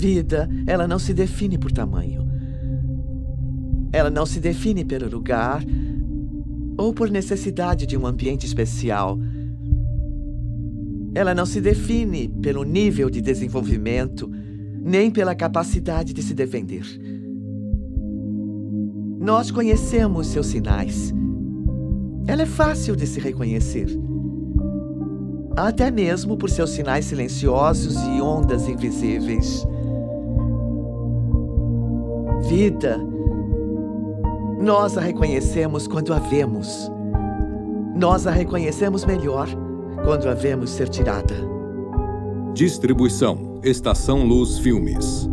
vida, ela não se define por tamanho. Ela não se define pelo lugar ou por necessidade de um ambiente especial. Ela não se define pelo nível de desenvolvimento, nem pela capacidade de se defender. Nós conhecemos seus sinais. Ela é fácil de se reconhecer. Até mesmo por seus sinais silenciosos e ondas invisíveis. Vida. Nós a reconhecemos quando a vemos. Nós a reconhecemos melhor quando a vemos ser tirada. Distribuição: Estação Luz Filmes.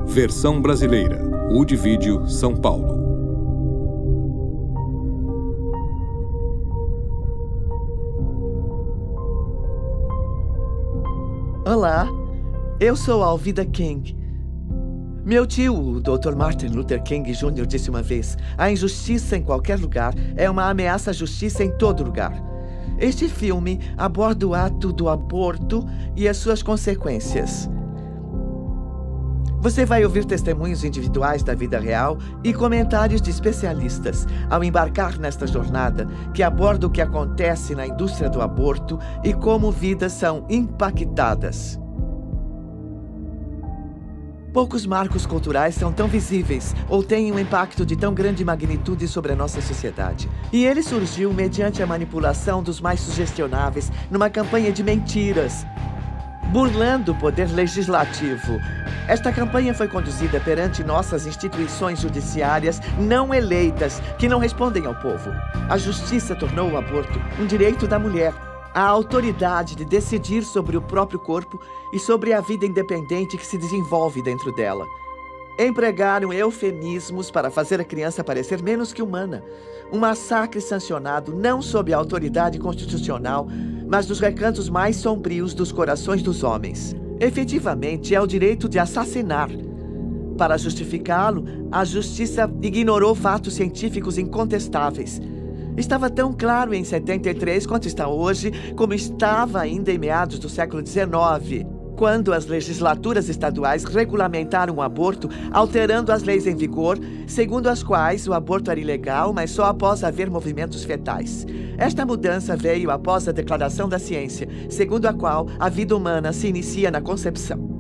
Versão brasileira: Wood Video, São Paulo. Olá, eu sou Alvida King. Meu tio, o Dr. Martin Luther King Jr., disse uma vez: a injustiça em qualquer lugar é uma ameaça à justiça em todo lugar. Este filme aborda o ato do aborto e as suas consequências. Você vai ouvir testemunhos individuais da vida real e comentários de especialistas ao embarcar nesta jornada que aborda o que acontece na indústria do aborto e como vidas são impactadas. Poucos marcos culturais são tão visíveis ou têm um impacto de tão grande magnitude sobre a nossa sociedade. E ele surgiu mediante a manipulação dos mais sugestionáveis numa campanha de mentiras, burlando o poder legislativo. Esta campanha foi conduzida perante nossas instituições judiciárias não eleitas, que não respondem ao povo. A justiça tornou o aborto um direito da mulher, a autoridade de decidir sobre o próprio corpo e sobre a vida independente que se desenvolve dentro dela. Empregaram eufemismos para fazer a criança parecer menos que humana. Um massacre sancionado não sob a autoridade constitucional, mas dos recantos mais sombrios dos corações dos homens. Efetivamente, é o direito de assassinar. Para justificá-lo, a justiça ignorou fatos científicos incontestáveis. Estava tão claro em 73 quanto está hoje, como estava ainda em meados do século XIX, quando as legislaturas estaduais regulamentaram o aborto, alterando as leis em vigor, segundo as quais o aborto era ilegal, mas só após haver movimentos fetais. Esta mudança veio após a declaração da ciência, segundo a qual a vida humana se inicia na concepção.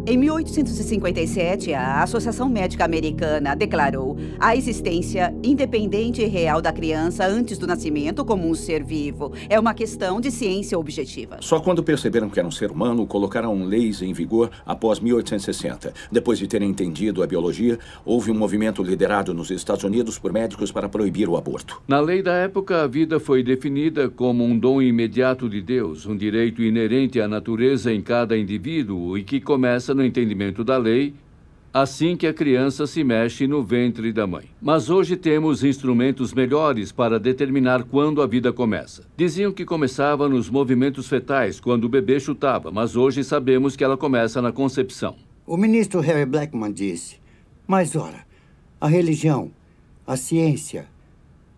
Em 1857, a Associação Médica Americana declarou a existência independente e real da criança antes do nascimento como um ser vivo. É uma questão de ciência objetiva. Só quando perceberam que era um ser humano, colocaram leis em vigor após 1860. Depois de terem entendido a biologia, houve um movimento liderado nos Estados Unidos por médicos para proibir o aborto. Na lei da época, a vida foi definida como um dom imediato de Deus, um direito inerente à natureza em cada indivíduo e que começa no entendimento da lei, assim que a criança se mexe no ventre da mãe. Mas hoje temos instrumentos melhores para determinar quando a vida começa. Diziam que começava nos movimentos fetais, quando o bebê chutava, mas hoje sabemos que ela começa na concepção. O ministro Harry Blackman disse: mas ora, a religião, a ciência,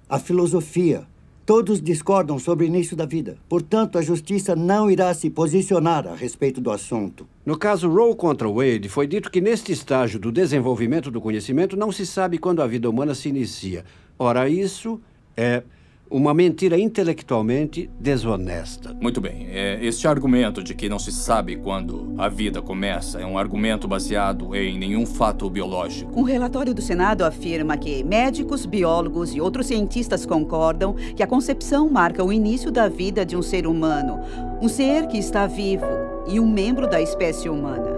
a filosofia, todos discordam sobre o início da vida. Portanto, a justiça não irá se posicionar a respeito do assunto. No caso Roe contra Wade, foi dito que neste estágio do desenvolvimento do conhecimento não se sabe quando a vida humana se inicia. Ora, isso é uma mentira intelectualmente desonesta. Muito bem. Este argumento de que não se sabe quando a vida começa é um argumento baseado em nenhum fato biológico. Um relatório do Senado afirma que médicos, biólogos e outros cientistas concordam que a concepção marca o início da vida de um ser humano, um ser que está vivo e um membro da espécie humana.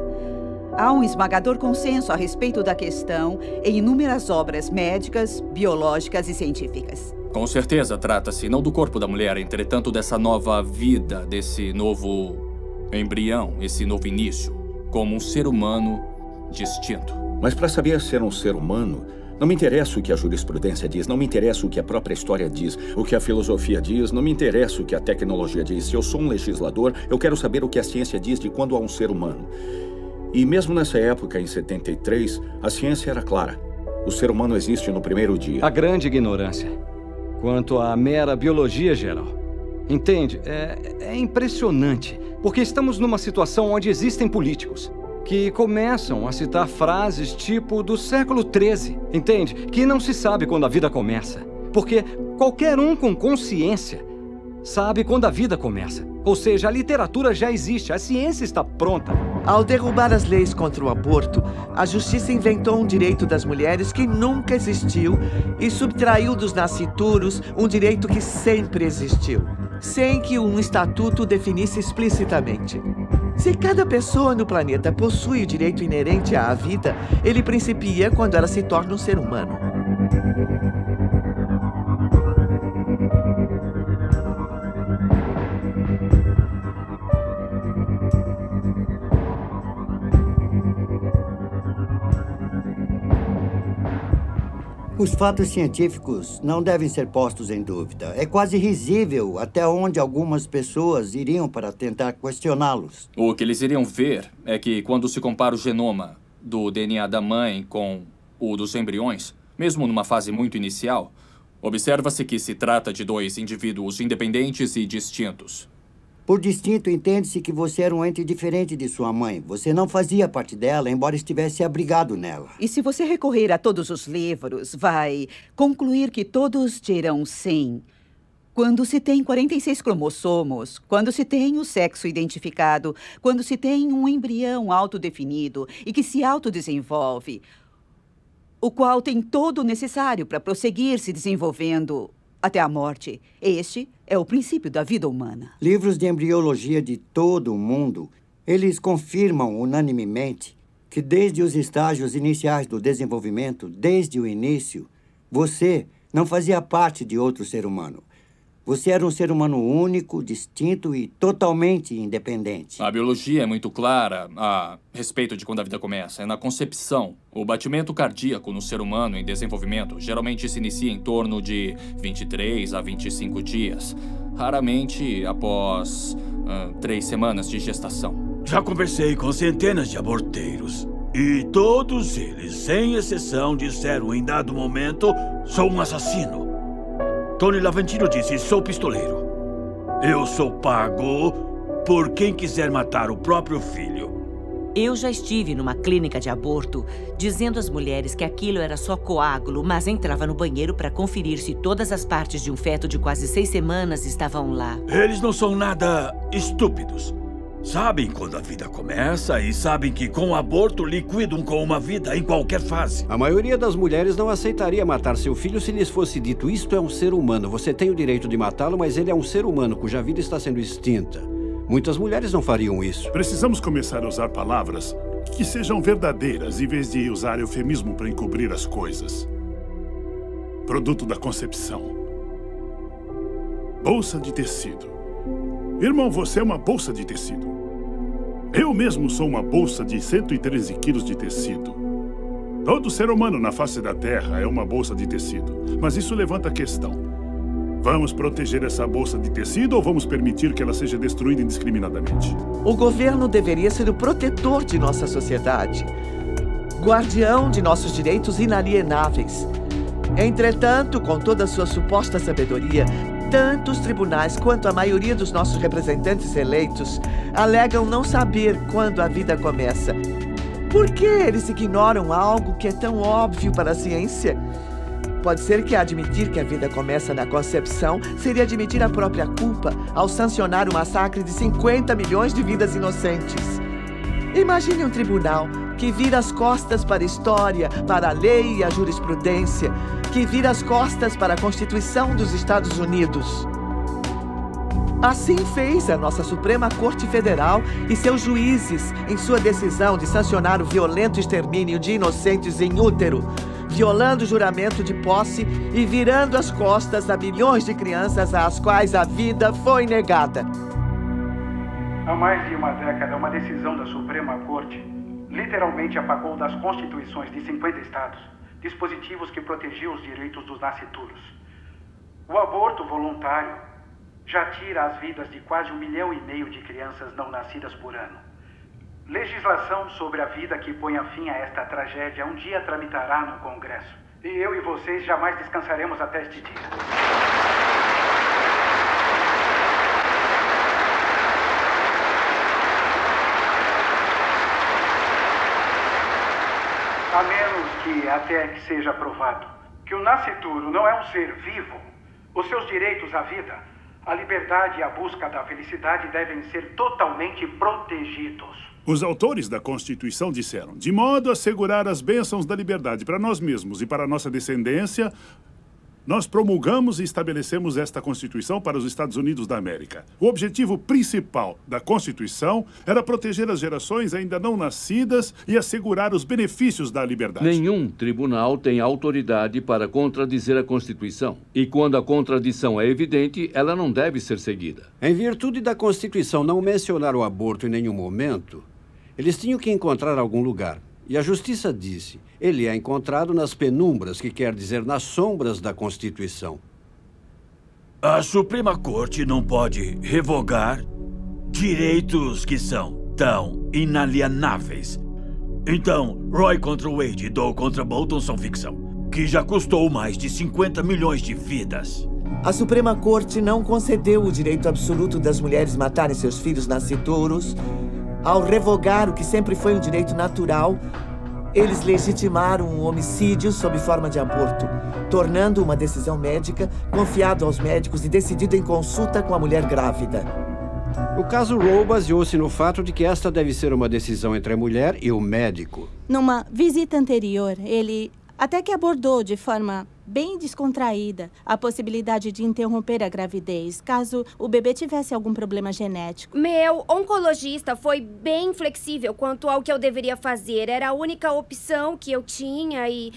Há um esmagador consenso a respeito da questão em inúmeras obras médicas, biológicas e científicas. Com certeza trata-se não do corpo da mulher, entretanto dessa nova vida, desse novo embrião, esse novo início, como um ser humano distinto. Mas para saber ser um ser humano, não me interessa o que a jurisprudência diz, não me interessa o que a própria história diz, o que a filosofia diz, não me interessa o que a tecnologia diz. Se eu sou um legislador, eu quero saber o que a ciência diz de quando há um ser humano. E mesmo nessa época, em 73, a ciência era clara. O ser humano existe no primeiro dia. A grande ignorância quanto à mera biologia geral. Entende? É impressionante, porque estamos numa situação onde existem políticos que começam a citar frases tipo do século XIII, entende? Que não se sabe quando a vida começa, porque qualquer um com consciência sabe quando a vida começa. Ou seja, a literatura já existe, a ciência está pronta. Ao derrubar as leis contra o aborto, a justiça inventou um direito das mulheres que nunca existiu e subtraiu dos nascituros um direito que sempre existiu, sem que um estatuto definisse explicitamente. Se cada pessoa no planeta possui o direito inerente à vida, ele principia quando ela se torna um ser humano. Os fatos científicos não devem ser postos em dúvida. É quase risível até onde algumas pessoas iriam para tentar questioná-los. O que eles iriam ver é que quando se compara o genoma do DNA da mãe com o dos embriões, mesmo numa fase muito inicial, observa-se que se trata de dois indivíduos independentes e distintos. Por distinto, entende-se que você era um ente diferente de sua mãe. Você não fazia parte dela, embora estivesse abrigado nela. E se você recorrer a todos os livros, vai concluir que todos dirão sim. Quando se tem 46 cromossomos, quando se tem o sexo identificado, quando se tem um embrião autodefinido e que se autodesenvolve, o qual tem todo o necessário para prosseguir se desenvolvendo até a morte. Este é o princípio da vida humana. Livros de embriologia de todo o mundo, eles confirmam unanimemente que desde os estágios iniciais do desenvolvimento, desde o início, você não fazia parte de outro ser humano. Você era um ser humano único, distinto e totalmente independente. A biologia é muito clara a respeito de quando a vida começa. É na concepção. O batimento cardíaco no ser humano em desenvolvimento geralmente se inicia em torno de 23 a 25 dias. Raramente após 3 semanas de gestação. Já conversei com centenas de aborteiros. E todos eles, sem exceção, disseram em dado momento: sou um assassino. Tony Lavantino disse: sou pistoleiro. Eu sou pago por quem quiser matar o próprio filho. Eu já estive numa clínica de aborto dizendo às mulheres que aquilo era só coágulo, mas entrava no banheiro para conferir se todas as partes de um feto de quase 6 semanas estavam lá. Eles não são nada estúpidos. Sabem quando a vida começa e sabem que com o aborto liquidam com uma vida em qualquer fase. A maioria das mulheres não aceitaria matar seu filho se lhes fosse dito: isto é um ser humano, você tem o direito de matá-lo, mas ele é um ser humano cuja vida está sendo extinta. Muitas mulheres não fariam isso. Precisamos começar a usar palavras que sejam verdadeiras, em vez de usar eufemismo para encobrir as coisas. Produto da concepção. Bolsa de tecido. Irmão, você é uma bolsa de tecido. Eu mesmo sou uma bolsa de 113 quilos de tecido. Todo ser humano na face da Terra é uma bolsa de tecido. Mas isso levanta a questão. Vamos proteger essa bolsa de tecido ou vamos permitir que ela seja destruída indiscriminadamente? O governo deveria ser o protetor de nossa sociedade, guardião de nossos direitos inalienáveis. Entretanto, com toda a sua suposta sabedoria, tanto os tribunais quanto a maioria dos nossos representantes eleitos alegam não saber quando a vida começa. Por que eles ignoram algo que é tão óbvio para a ciência? Pode ser que admitir que a vida começa na concepção seria admitir a própria culpa ao sancionar o massacre de 50 milhões de vidas inocentes. Imagine um tribunal que vira as costas para a história, para a lei e a jurisprudência, que vira as costas para a Constituição dos Estados Unidos. Assim fez a nossa Suprema Corte Federal e seus juízes em sua decisão de sancionar o violento extermínio de inocentes em útero, violando o juramento de posse e virando as costas a milhões de crianças às quais a vida foi negada. Há mais de uma década, uma decisão da Suprema Corte literalmente apagou das constituições de 50 estados dispositivos que protegiam os direitos dos nascituros. O aborto voluntário já tira as vidas de quase 1,5 milhão de crianças não nascidas por ano. Legislação sobre a vida que ponha fim a esta tragédia um dia tramitará no Congresso. E eu e vocês jamais descansaremos até este dia. A menos que, até que seja provado, que o nascituro não é um ser vivo, os seus direitos à vida, a liberdade e a busca da felicidade devem ser totalmente protegidos. Os autores da Constituição disseram, de modo a assegurar as bênçãos da liberdade para nós mesmos e para a nossa descendência, nós promulgamos e estabelecemos esta Constituição para os Estados Unidos da América. O objetivo principal da Constituição era proteger as gerações ainda não nascidas e assegurar os benefícios da liberdade. Nenhum tribunal tem autoridade para contradizer a Constituição. E quando a contradição é evidente, ela não deve ser seguida. Em virtude da Constituição não mencionar o aborto em nenhum momento, eles tinham que encontrar algum lugar. E a Justiça disse, ele é encontrado nas penumbras, que quer dizer nas sombras da Constituição. A Suprema Corte não pode revogar direitos que são tão inalienáveis. Então, Roe contra Wade e Doe contra Bolton são ficção, que já custou mais de 50 milhões de vidas. A Suprema Corte não concedeu o direito absoluto das mulheres matarem seus filhos nascitouros. Ao revogar o que sempre foi um direito natural, eles legitimaram um homicídio sob forma de aborto, tornando uma decisão médica confiada aos médicos e decidida em consulta com a mulher grávida. O caso Roe baseou-se no fato de que esta deve ser uma decisão entre a mulher e o médico. Numa visita anterior, ele até que abordou de forma bem descontraída a possibilidade de interromper a gravidez, caso o bebê tivesse algum problema genético. Meu oncologista foi bem flexível quanto ao que eu deveria fazer. Era a única opção que eu tinha e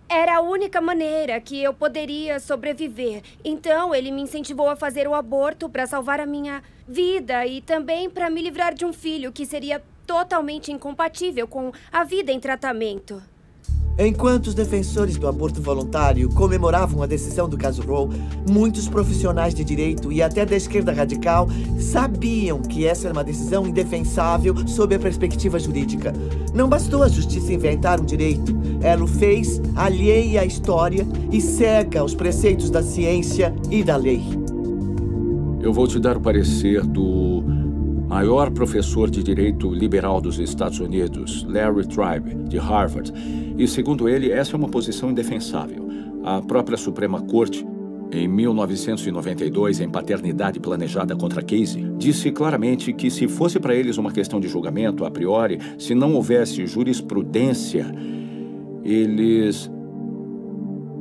era a única maneira que eu poderia sobreviver. Então, ele me incentivou a fazer o aborto para salvar a minha vida e também para me livrar de um filho que seria totalmente incompatível com a vida em tratamento. Enquanto os defensores do aborto voluntário comemoravam a decisão do caso Roe, muitos profissionais de direito e até da esquerda radical sabiam que essa era uma decisão indefensável sob a perspectiva jurídica. Não bastou a justiça inventar um direito, ela o fez alheia à história e cega aos preceitos da ciência e da lei. Eu vou te dar o parecer do maior professor de direito liberal dos Estados Unidos, Larry Tribe, de Harvard. E, segundo ele, essa é uma posição indefensável. A própria Suprema Corte, em 1992, em paternidade planejada contra Casey, disse claramente que se fosse para eles uma questão de julgamento a priori, se não houvesse jurisprudência, eles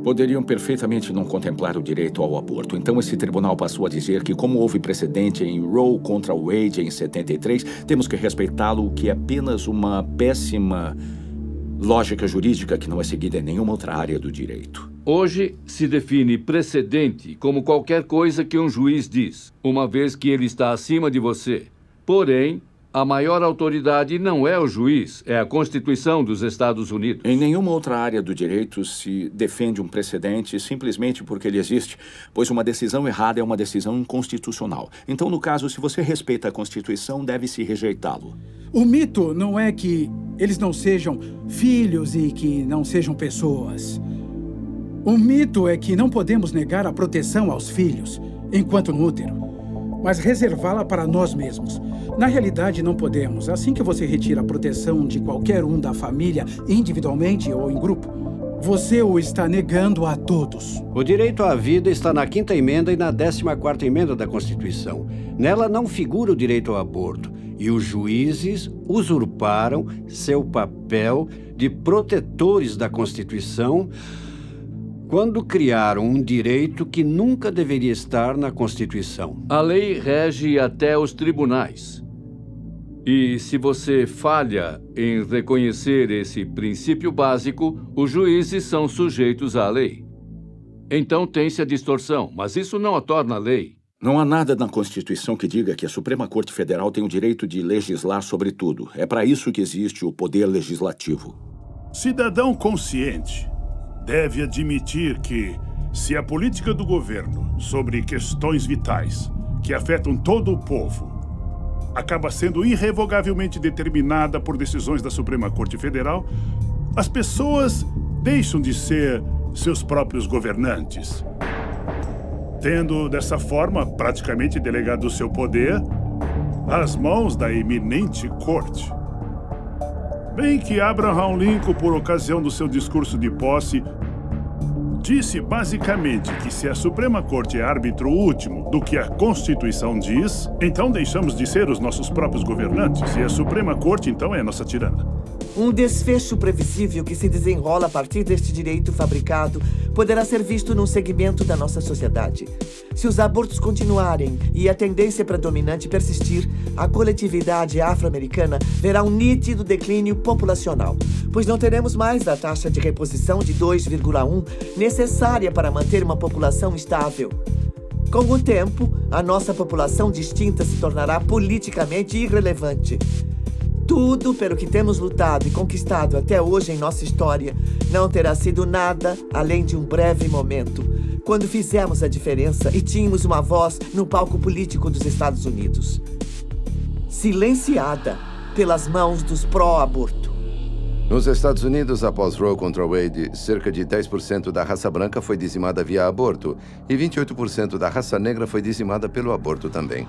poderiam perfeitamente não contemplar o direito ao aborto. Então, esse tribunal passou a dizer que, como houve precedente em Roe contra Wade em 73, temos que respeitá-lo, o que é apenas uma péssima lógica jurídica que não é seguida em nenhuma outra área do direito. Hoje se define precedente como qualquer coisa que um juiz diz, uma vez que ele está acima de você. Porém, a maior autoridade não é o juiz, é a Constituição dos Estados Unidos. Em nenhuma outra área do direito se defende um precedente simplesmente porque ele existe, pois uma decisão errada é uma decisão inconstitucional. Então, no caso, se você respeita a Constituição, deve-se rejeitá-lo. O mito não é que eles não sejam filhos e que não sejam pessoas. O mito é que não podemos negar a proteção aos filhos enquanto no útero, mas reservá-la para nós mesmos. Na realidade, não podemos. Assim que você retira a proteção de qualquer um da família, individualmente ou em grupo, você o está negando a todos. O direito à vida está na 5ª emenda e na 14ª emenda da Constituição. Nela não figura o direito ao aborto. E os juízes usurparam seu papel de protetores da Constituição quando criaram um direito que nunca deveria estar na Constituição. A lei rege até os tribunais. E se você falha em reconhecer esse princípio básico, os juízes são sujeitos à lei. Então tem-se a distorção, mas isso não a torna lei. Não há nada na Constituição que diga que a Suprema Corte Federal tem o direito de legislar sobre tudo. É para isso que existe o poder legislativo. Cidadão consciente deve admitir que, se a política do governo sobre questões vitais que afetam todo o povo acaba sendo irrevogavelmente determinada por decisões da Suprema Corte Federal, as pessoas deixam de ser seus próprios governantes, tendo, dessa forma, praticamente delegado o seu poder às mãos da eminente corte. Bem que Abraham Lincoln, por ocasião do seu discurso de posse, disse basicamente que se a Suprema Corte é árbitro último do que a Constituição diz, então deixamos de ser os nossos próprios governantes e a Suprema Corte, então, é nossa tirana. Um desfecho previsível que se desenrola a partir deste direito fabricado poderá ser visto num segmento da nossa sociedade. Se os abortos continuarem e a tendência predominante persistir, a coletividade afro-americana verá um nítido declínio populacional, pois não teremos mais a taxa de reposição de 2,1 necessária para manter uma população estável. Com o tempo, a nossa população distinta se tornará politicamente irrelevante. Tudo pelo que temos lutado e conquistado até hoje em nossa história não terá sido nada além de um breve momento, quando fizemos a diferença e tínhamos uma voz no palco político dos Estados Unidos. Silenciada pelas mãos dos pró-aborto. Nos Estados Unidos, após Roe contra Wade, cerca de 10% da raça branca foi dizimada via aborto e 28% da raça negra foi dizimada pelo aborto também.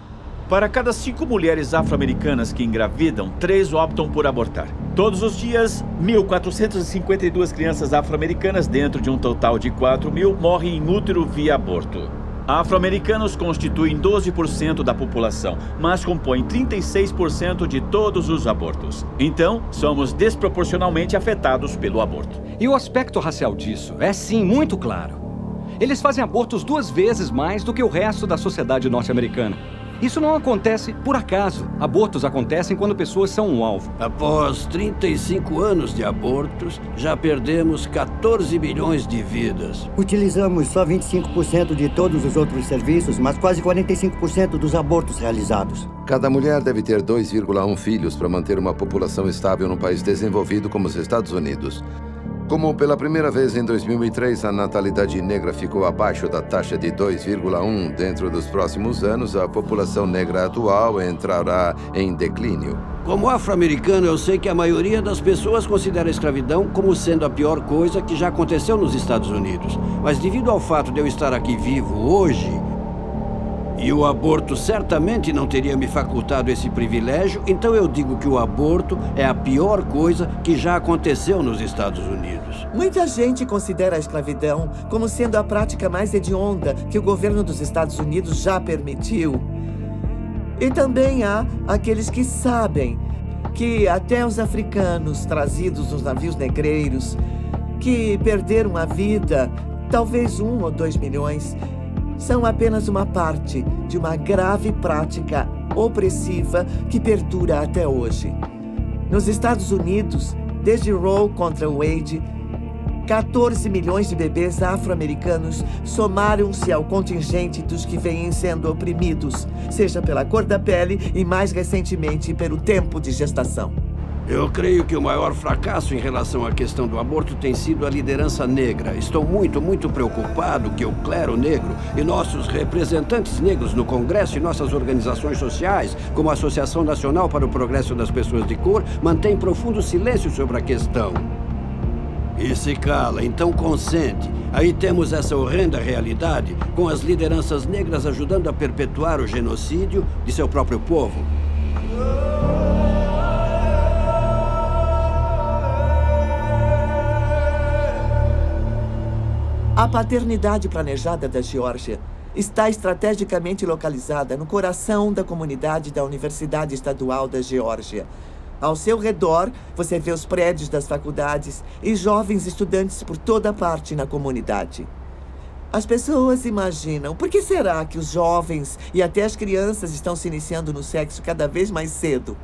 Para cada 5 mulheres afro-americanas que engravidam, 3 optam por abortar. Todos os dias, 1.452 crianças afro-americanas, dentro de um total de 4.000, morrem em útero via aborto. Afro-americanos constituem 12% da população, mas compõem 36% de todos os abortos. Então, somos desproporcionalmente afetados pelo aborto. E o aspecto racial disso é, sim, muito claro. Eles fazem abortos 2 vezes mais do que o resto da sociedade norte-americana. Isso não acontece por acaso. Abortos acontecem quando pessoas são um alvo. Após 35 anos de abortos, já perdemos 14 milhões de vidas. Utilizamos só 25% de todos os outros serviços, mas quase 45% dos abortos realizados. Cada mulher deve ter 2,1 filhos para manter uma população estável num país desenvolvido como os Estados Unidos. Como pela primeira vez em 2003 a natalidade negra ficou abaixo da taxa de 2,1 dentro dos próximos anos, a população negra atual entrará em declínio. Como afro-americano, eu sei que a maioria das pessoas considera a escravidão como sendo a pior coisa que já aconteceu nos Estados Unidos. Mas devido ao fato de eu estar aqui vivo hoje, e o aborto certamente não teria me facultado esse privilégio, então eu digo que o aborto é a pior coisa que já aconteceu nos Estados Unidos. Muita gente considera a escravidão como sendo a prática mais hedionda que o governo dos Estados Unidos já permitiu. E também há aqueles que sabem que até os africanos trazidos nos navios negreiros, que perderam a vida, talvez 1 ou 2 milhões, são apenas uma parte de uma grave prática opressiva que perdura até hoje. Nos Estados Unidos, desde Roe contra Wade, 14 milhões de bebês afro-americanos somaram-se ao contingente dos que vêm sendo oprimidos, seja pela cor da pele e, mais recentemente, pelo tempo de gestação. Eu creio que o maior fracasso em relação à questão do aborto tem sido a liderança negra. Estou muito preocupado que o clero negro e nossos representantes negros no Congresso e nossas organizações sociais, como a Associação Nacional para o Progresso das Pessoas de Cor, mantêm profundo silêncio sobre a questão. E se cala, então consente. Aí temos essa horrenda realidade, com as lideranças negras ajudando a perpetuar o genocídio de seu próprio povo. A paternidade planejada da Geórgia está estrategicamente localizada no coração da comunidade da Universidade Estadual da Geórgia. Ao seu redor, você vê os prédios das faculdades e jovens estudantes por toda parte na comunidade. As pessoas imaginam, por que será que os jovens e até as crianças estão se iniciando no sexo cada vez mais cedo?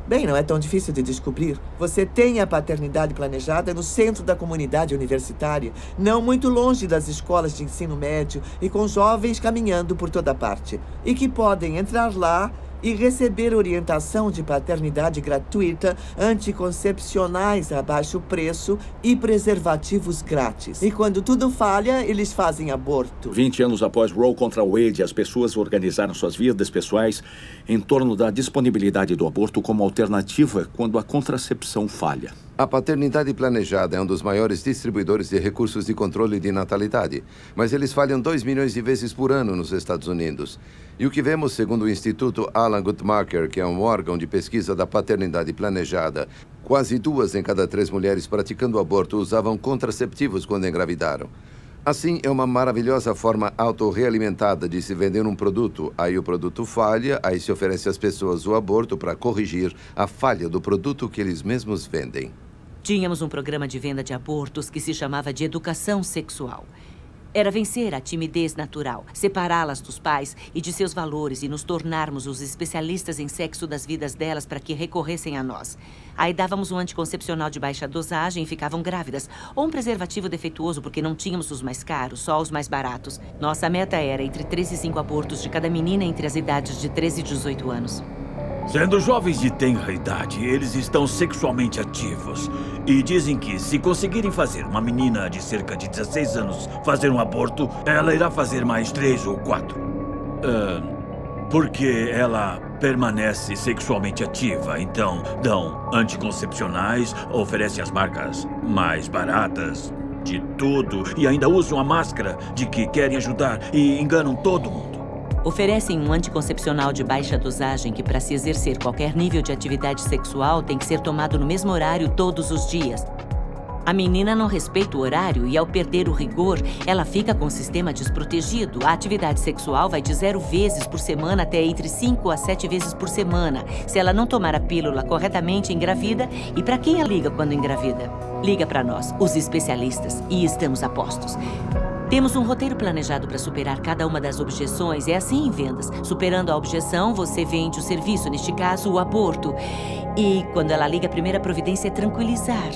Bem, não é tão difícil de descobrir. Você tem a paternidade planejada no centro da comunidade universitária, não muito longe das escolas de ensino médio e com jovens caminhando por toda parte, e que podem entrar lá e receber orientação de paternidade gratuita, anticoncepcionais a baixo preço e preservativos grátis. E quando tudo falha, eles fazem aborto. 20 anos após Roe contra Wade, as pessoas organizaram suas vidas pessoais em torno da disponibilidade do aborto como alternativa quando a contracepção falha. A paternidade planejada é um dos maiores distribuidores de recursos de controle de natalidade, mas eles falham 2 milhões de vezes por ano nos Estados Unidos. E o que vemos, segundo o Instituto Alan Guttmacher, que é um órgão de pesquisa da paternidade planejada, quase 2 em cada 3 mulheres praticando aborto usavam contraceptivos quando engravidaram. Assim, é uma maravilhosa forma autorrealimentada de se vender um produto. Aí o produto falha, aí se oferece às pessoas o aborto para corrigir a falha do produto que eles mesmos vendem. Tínhamos um programa de venda de abortos que se chamava de educação sexual. Era vencer a timidez natural, separá-las dos pais e de seus valores e nos tornarmos os especialistas em sexo das vidas delas para que recorressem a nós. Aí dávamos um anticoncepcional de baixa dosagem e ficavam grávidas. Ou um preservativo defeituoso porque não tínhamos os mais caros, só os mais baratos. Nossa meta era entre 3 e 5 abortos de cada menina entre as idades de 13 e 18 anos. Sendo jovens de tenra idade, eles estão sexualmente ativos. E dizem que se conseguirem fazer uma menina de cerca de 16 anos fazer um aborto, ela irá fazer mais 3 ou 4. Porque ela permanece sexualmente ativa. Então, dão anticoncepcionais, oferecem as marcas mais baratas de tudo e ainda usam a máscara de que querem ajudar e enganam todo mundo. Oferecem um anticoncepcional de baixa dosagem que, para se exercer qualquer nível de atividade sexual, tem que ser tomado no mesmo horário todos os dias. A menina não respeita o horário e, ao perder o rigor, ela fica com o sistema desprotegido. A atividade sexual vai de 0 vezes por semana até entre 5 a 7 vezes por semana. Se ela não tomar a pílula corretamente, engravida. E para quem ela liga quando engravida? Liga para nós, os especialistas, e estamos a postos. Temos um roteiro planejado para superar cada uma das objeções. É assim em vendas. Superando a objeção, você vende o serviço, neste caso, o aborto. E quando ela liga, a primeira providência é tranquilizar.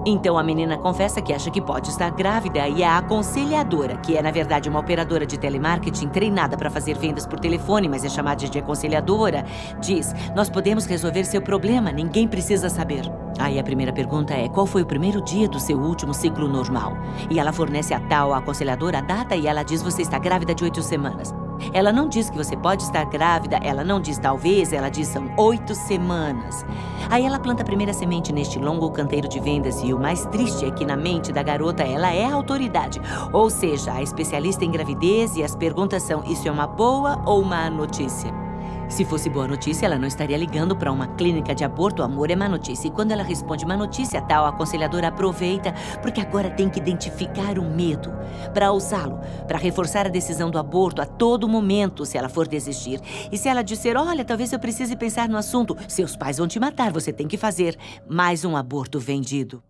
Então a menina confessa que acha que pode estar grávida e a aconselhadora, que é na verdade uma operadora de telemarketing treinada para fazer vendas por telefone, mas é chamada de aconselhadora, diz: nós podemos resolver seu problema, ninguém precisa saber. Aí a primeira pergunta é: qual foi o primeiro dia do seu último ciclo normal? E ela fornece a tal aconselhadora a data e ela diz: você está grávida de 8 semanas. Ela não diz que você pode estar grávida, ela não diz talvez, ela diz são 8 semanas. Aí ela planta a primeira semente neste longo canteiro de vendas e o mais triste é que na mente da garota ela é a autoridade. Ou seja, a especialista em gravidez e as perguntas são: isso é uma boa ou má notícia? Se fosse boa notícia, ela não estaria ligando para uma clínica de aborto. Amor é má notícia. E quando ela responde má notícia, tal aconselhadora aproveita, porque agora tem que identificar o medo para usá-lo, para reforçar a decisão do aborto a todo momento, se ela for desistir. E se ela disser: olha, talvez eu precise pensar no assunto, seus pais vão te matar, você tem que fazer mais um aborto vendido.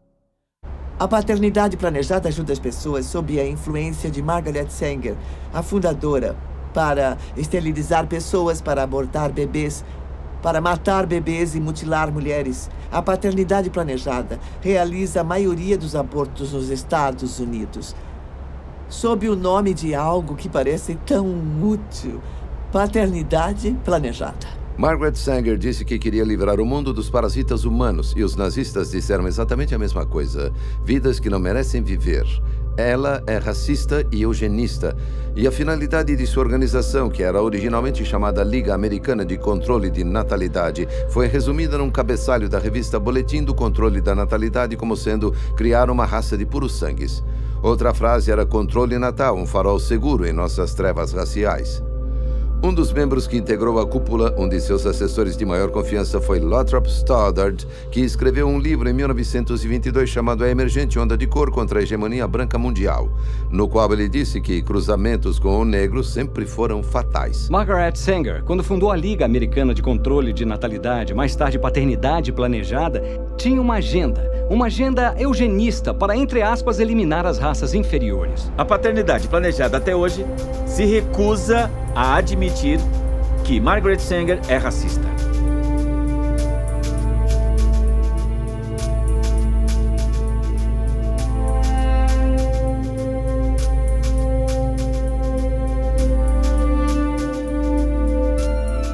A paternidade planejada ajuda as pessoas sob a influência de Margaret Sanger, a fundadora, para esterilizar pessoas, para abortar bebês, para matar bebês e mutilar mulheres. A paternidade planejada realiza a maioria dos abortos nos Estados Unidos, sob o nome de algo que parece tão útil: paternidade planejada. Margaret Sanger disse que queria livrar o mundo dos parasitas humanos e os nazistas disseram exatamente a mesma coisa: vidas que não merecem viver. Ela é racista e eugenista, e a finalidade de sua organização, que era originalmente chamada Liga Americana de Controle de Natalidade, foi resumida num cabeçalho da revista Boletim do Controle da Natalidade como sendo criar uma raça de puros sangues. Outra frase era controle natal, um farol seguro em nossas trevas raciais. Um dos membros que integrou a cúpula, um de seus assessores de maior confiança, foi Lothrop Stoddard, que escreveu um livro em 1922 chamado A Emergente Onda de Cor contra a Hegemonia Branca Mundial, no qual ele disse que cruzamentos com o negro sempre foram fatais. Margaret Sanger, quando fundou a Liga Americana de Controle de Natalidade, mais tarde Paternidade Planejada, tinha uma agenda eugenista para, entre aspas, eliminar as raças inferiores. A paternidade planejada até hoje se recusa a admitir que Margaret Sanger é racista.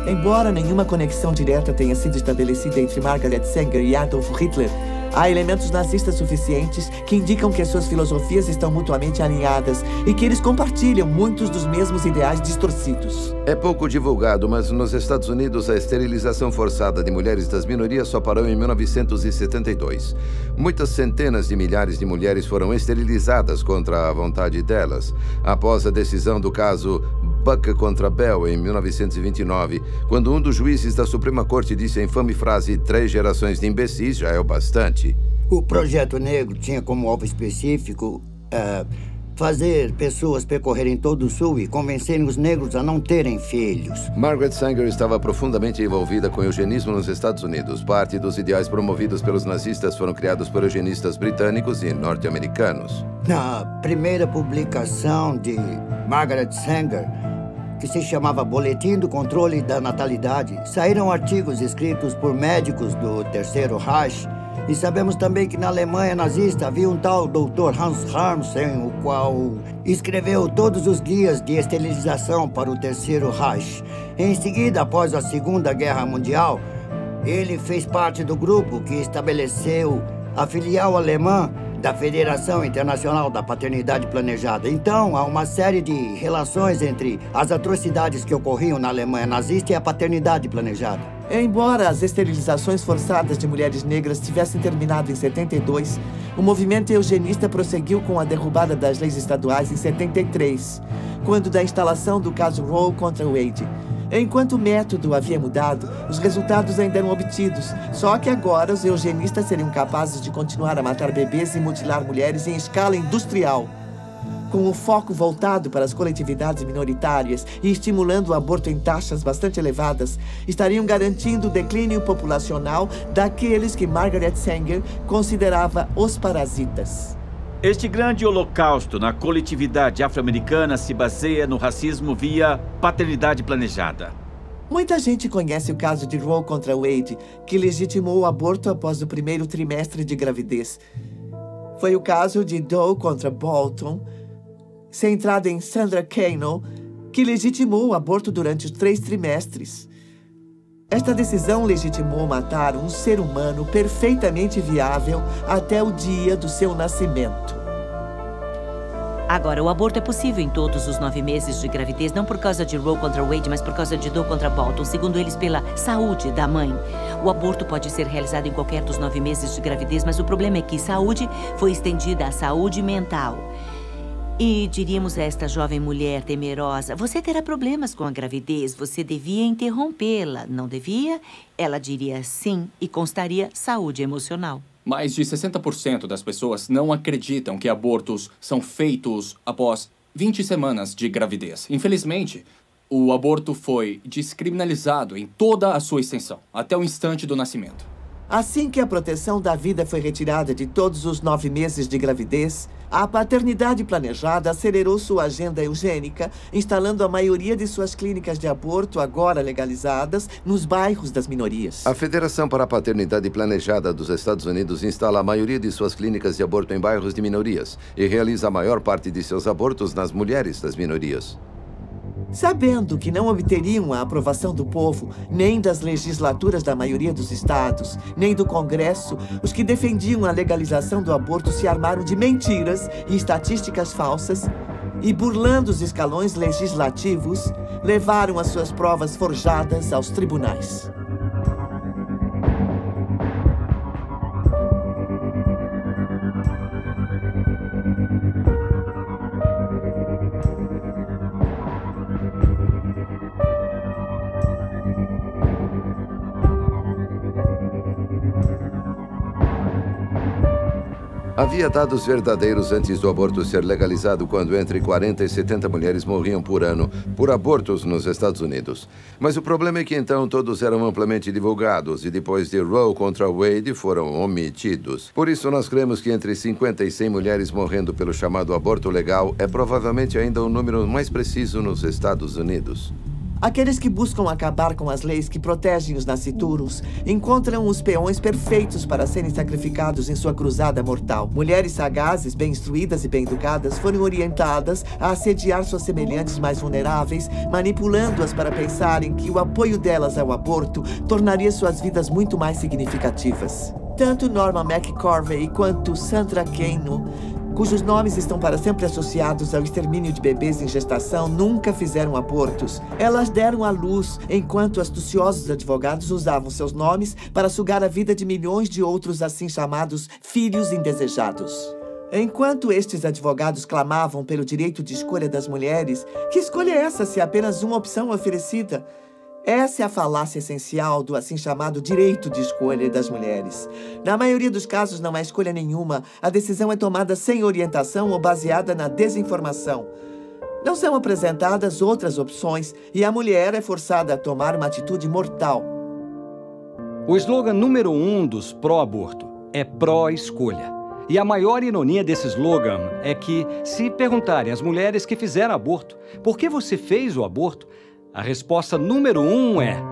Embora nenhuma conexão direta tenha sido estabelecida entre Margaret Sanger e Adolf Hitler, Há elementos nazistas suficientes que indicam que suas filosofias estão mutuamente alinhadas e que eles compartilham muitos dos mesmos ideais distorcidos. É pouco divulgado, mas nos Estados Unidos a esterilização forçada de mulheres das minorias só parou em 1972. Muitas centenas de milhares de mulheres foram esterilizadas contra a vontade delas. Após a decisão do caso Buck contra Bell, em 1929, quando um dos juízes da Suprema Corte disse a infame frase "3 gerações de imbecis já é o bastante". O Projeto Negro tinha como alvo específico fazer pessoas percorrerem todo o Sul e convencerem os negros a não terem filhos. Margaret Sanger estava profundamente envolvida com o eugenismo nos Estados Unidos. Parte dos ideais promovidos pelos nazistas foram criados por eugenistas britânicos e norte-americanos. Na primeira publicação de Margaret Sanger, que se chamava Boletim do Controle da Natalidade, saíram artigos escritos por médicos do Terceiro Reich. E sabemos também que na Alemanha nazista havia um tal Dr. Hans Harmsen, o qual escreveu todos os guias de esterilização para o Terceiro Reich. Em seguida, após a Segunda Guerra Mundial, ele fez parte do grupo que estabeleceu a filial alemã da Federação Internacional da Paternidade Planejada. Então, há uma série de relações entre as atrocidades que ocorriam na Alemanha nazista e a paternidade planejada. Embora as esterilizações forçadas de mulheres negras tivessem terminado em 72, o movimento eugenista prosseguiu com a derrubada das leis estaduais em 73, quando da instalação do caso Roe contra Wade. Enquanto o método havia mudado, os resultados ainda eram obtidos, só que agora os eugenistas seriam capazes de continuar a matar bebês e mutilar mulheres em escala industrial. Com o foco voltado para as coletividades minoritárias e estimulando o aborto em taxas bastante elevadas, estariam garantindo o declínio populacional daqueles que Margaret Sanger considerava os parasitas. Este grande holocausto na coletividade afro-americana se baseia no racismo via paternidade planejada. Muita gente conhece o caso de Roe contra Wade, que legitimou o aborto após o primeiro trimestre de gravidez. Foi o caso de Doe contra Bolton, centrado em Sandra Cano, que legitimou o aborto durante os 3 trimestres. Esta decisão legitimou matar um ser humano perfeitamente viável até o dia do seu nascimento. Agora, o aborto é possível em todos os 9 meses de gravidez, não por causa de Roe contra Wade, mas por causa de Doe contra Bolton, segundo eles, pela saúde da mãe. O aborto pode ser realizado em qualquer dos 9 meses de gravidez, mas o problema é que saúde foi estendida à saúde mental. E diríamos a esta jovem mulher temerosa, você terá problemas com a gravidez, você devia interrompê-la, não devia? Ela diria sim e constaria saúde emocional. Mais de 60% das pessoas não acreditam que abortos são feitos após 20 semanas de gravidez. Infelizmente, o aborto foi descriminalizado em toda a sua extensão, até o instante do nascimento. Assim que a proteção da vida foi retirada de todos os 9 meses de gravidez, a paternidade planejada acelerou sua agenda eugênica, instalando a maioria de suas clínicas de aborto, agora legalizadas, nos bairros das minorias. A Federação para a Paternidade Planejada dos Estados Unidos instala a maioria de suas clínicas de aborto em bairros de minorias e realiza a maior parte de seus abortos nas mulheres das minorias. Sabendo que não obteriam a aprovação do povo, nem das legislaturas da maioria dos estados, nem do Congresso, os que defendiam a legalização do aborto se armaram de mentiras e estatísticas falsas e, burlando os escalões legislativos, levaram as suas provas forjadas aos tribunais. Havia dados verdadeiros antes do aborto ser legalizado, quando entre 40 e 70 mulheres morriam por ano por abortos nos Estados Unidos. Mas o problema é que então todos eram amplamente divulgados e depois de Roe contra Wade foram omitidos. Por isso nós cremos que entre 50 e 100 mulheres morrendo pelo chamado aborto legal é provavelmente ainda o número mais preciso nos Estados Unidos. Aqueles que buscam acabar com as leis que protegem os nascituros encontram os peões perfeitos para serem sacrificados em sua cruzada mortal. Mulheres sagazes, bem instruídas e bem educadas foram orientadas a assediar suas semelhantes mais vulneráveis, manipulando-as para pensarem que o apoio delas ao aborto tornaria suas vidas muito mais significativas. Tanto Norma McCorvey quanto Sandra Kano, cujos nomes estão para sempre associados ao extermínio de bebês em gestação, nunca fizeram abortos. Elas deram à luz, enquanto astuciosos advogados usavam seus nomes para sugar a vida de milhões de outros assim chamados filhos indesejados. Enquanto estes advogados clamavam pelo direito de escolha das mulheres, que escolha é essa se há apenas uma opção oferecida? Essa é a falácia essencial do assim chamado direito de escolha das mulheres. Na maioria dos casos não há escolha nenhuma. A decisão é tomada sem orientação ou baseada na desinformação. Não são apresentadas outras opções e a mulher é forçada a tomar uma atitude mortal. O slogan número 1 dos pró-aborto é pró-escolha. E a maior ironia desse slogan é que, se perguntarem às mulheres que fizeram aborto por que você fez o aborto, a resposta número 1 é: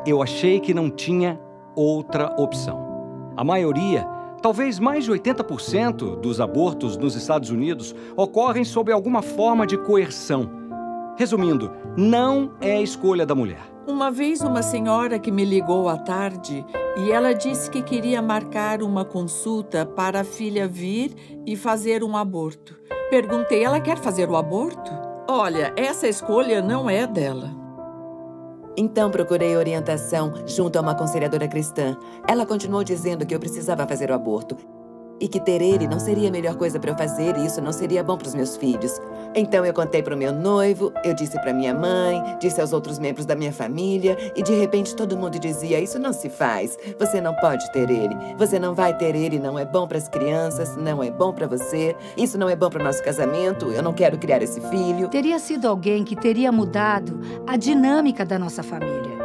eu achei que não tinha outra opção. A maioria, talvez mais de 80% dos abortos nos Estados Unidos ocorrem sob alguma forma de coerção. Resumindo, não é a escolha da mulher. Uma vez uma senhora que me ligou à tarde e ela disse que queria marcar uma consulta para a filha vir e fazer um aborto. Perguntei, ela quer fazer o aborto? Olha, essa escolha não é dela. Então procurei orientação junto a uma aconselhadora cristã. Ela continuou dizendo que eu precisava fazer o aborto e que ter ele não seria a melhor coisa para eu fazer e isso não seria bom para os meus filhos. Então eu contei para o meu noivo, eu disse para minha mãe, disse aos outros membros da minha família e de repente todo mundo dizia: isso não se faz, você não pode ter ele, você não vai ter ele, não é bom para as crianças, não é bom para você, isso não é bom para o nosso casamento, eu não quero criar esse filho. Teria sido alguém que teria mudado a dinâmica da nossa família.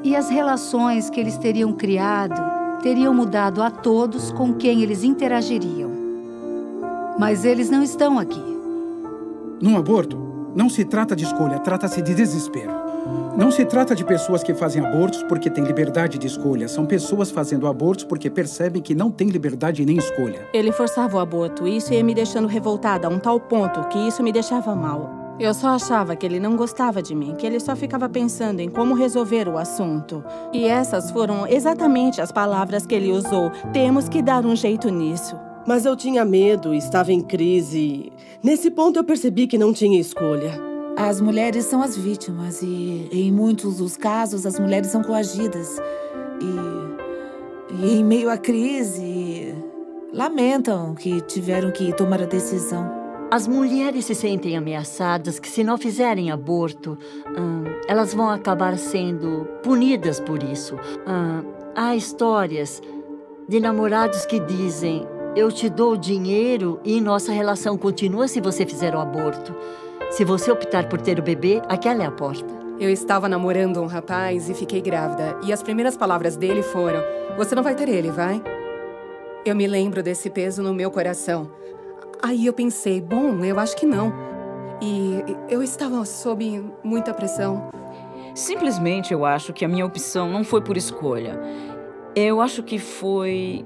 E as relações que eles teriam criado teriam mudado a todos com quem eles interagiriam. Mas eles não estão aqui. Num aborto, não se trata de escolha, trata-se de desespero. Não se trata de pessoas que fazem abortos porque têm liberdade de escolha. São pessoas fazendo abortos porque percebem que não têm liberdade nem escolha. Ele forçava o aborto e isso ia me deixando revoltada a um tal ponto que isso me deixava mal. Eu só achava que ele não gostava de mim, que ele só ficava pensando em como resolver o assunto. E essas foram exatamente as palavras que ele usou. Temos que dar um jeito nisso. Mas eu tinha medo, estava em crise. Nesse ponto eu percebi que não tinha escolha. As mulheres são as vítimas e, em muitos dos casos, as mulheres são coagidas. E em meio à crise, lamentam que tiveram que tomar a decisão. As mulheres se sentem ameaçadas que, se não fizerem aborto, elas vão acabar sendo punidas por isso. Há histórias de namorados que dizem: eu te dou dinheiro e nossa relação continua se você fizer o aborto. Se você optar por ter o bebê, aquela é a porta. Eu estava namorando um rapaz e fiquei grávida. E as primeiras palavras dele foram: você não vai ter ele, vai? Eu me lembro desse peso no meu coração. Aí eu pensei, bom, eu acho que não. E eu estava sob muita pressão. Simplesmente eu acho que a minha opção não foi por escolha. Eu acho que foi...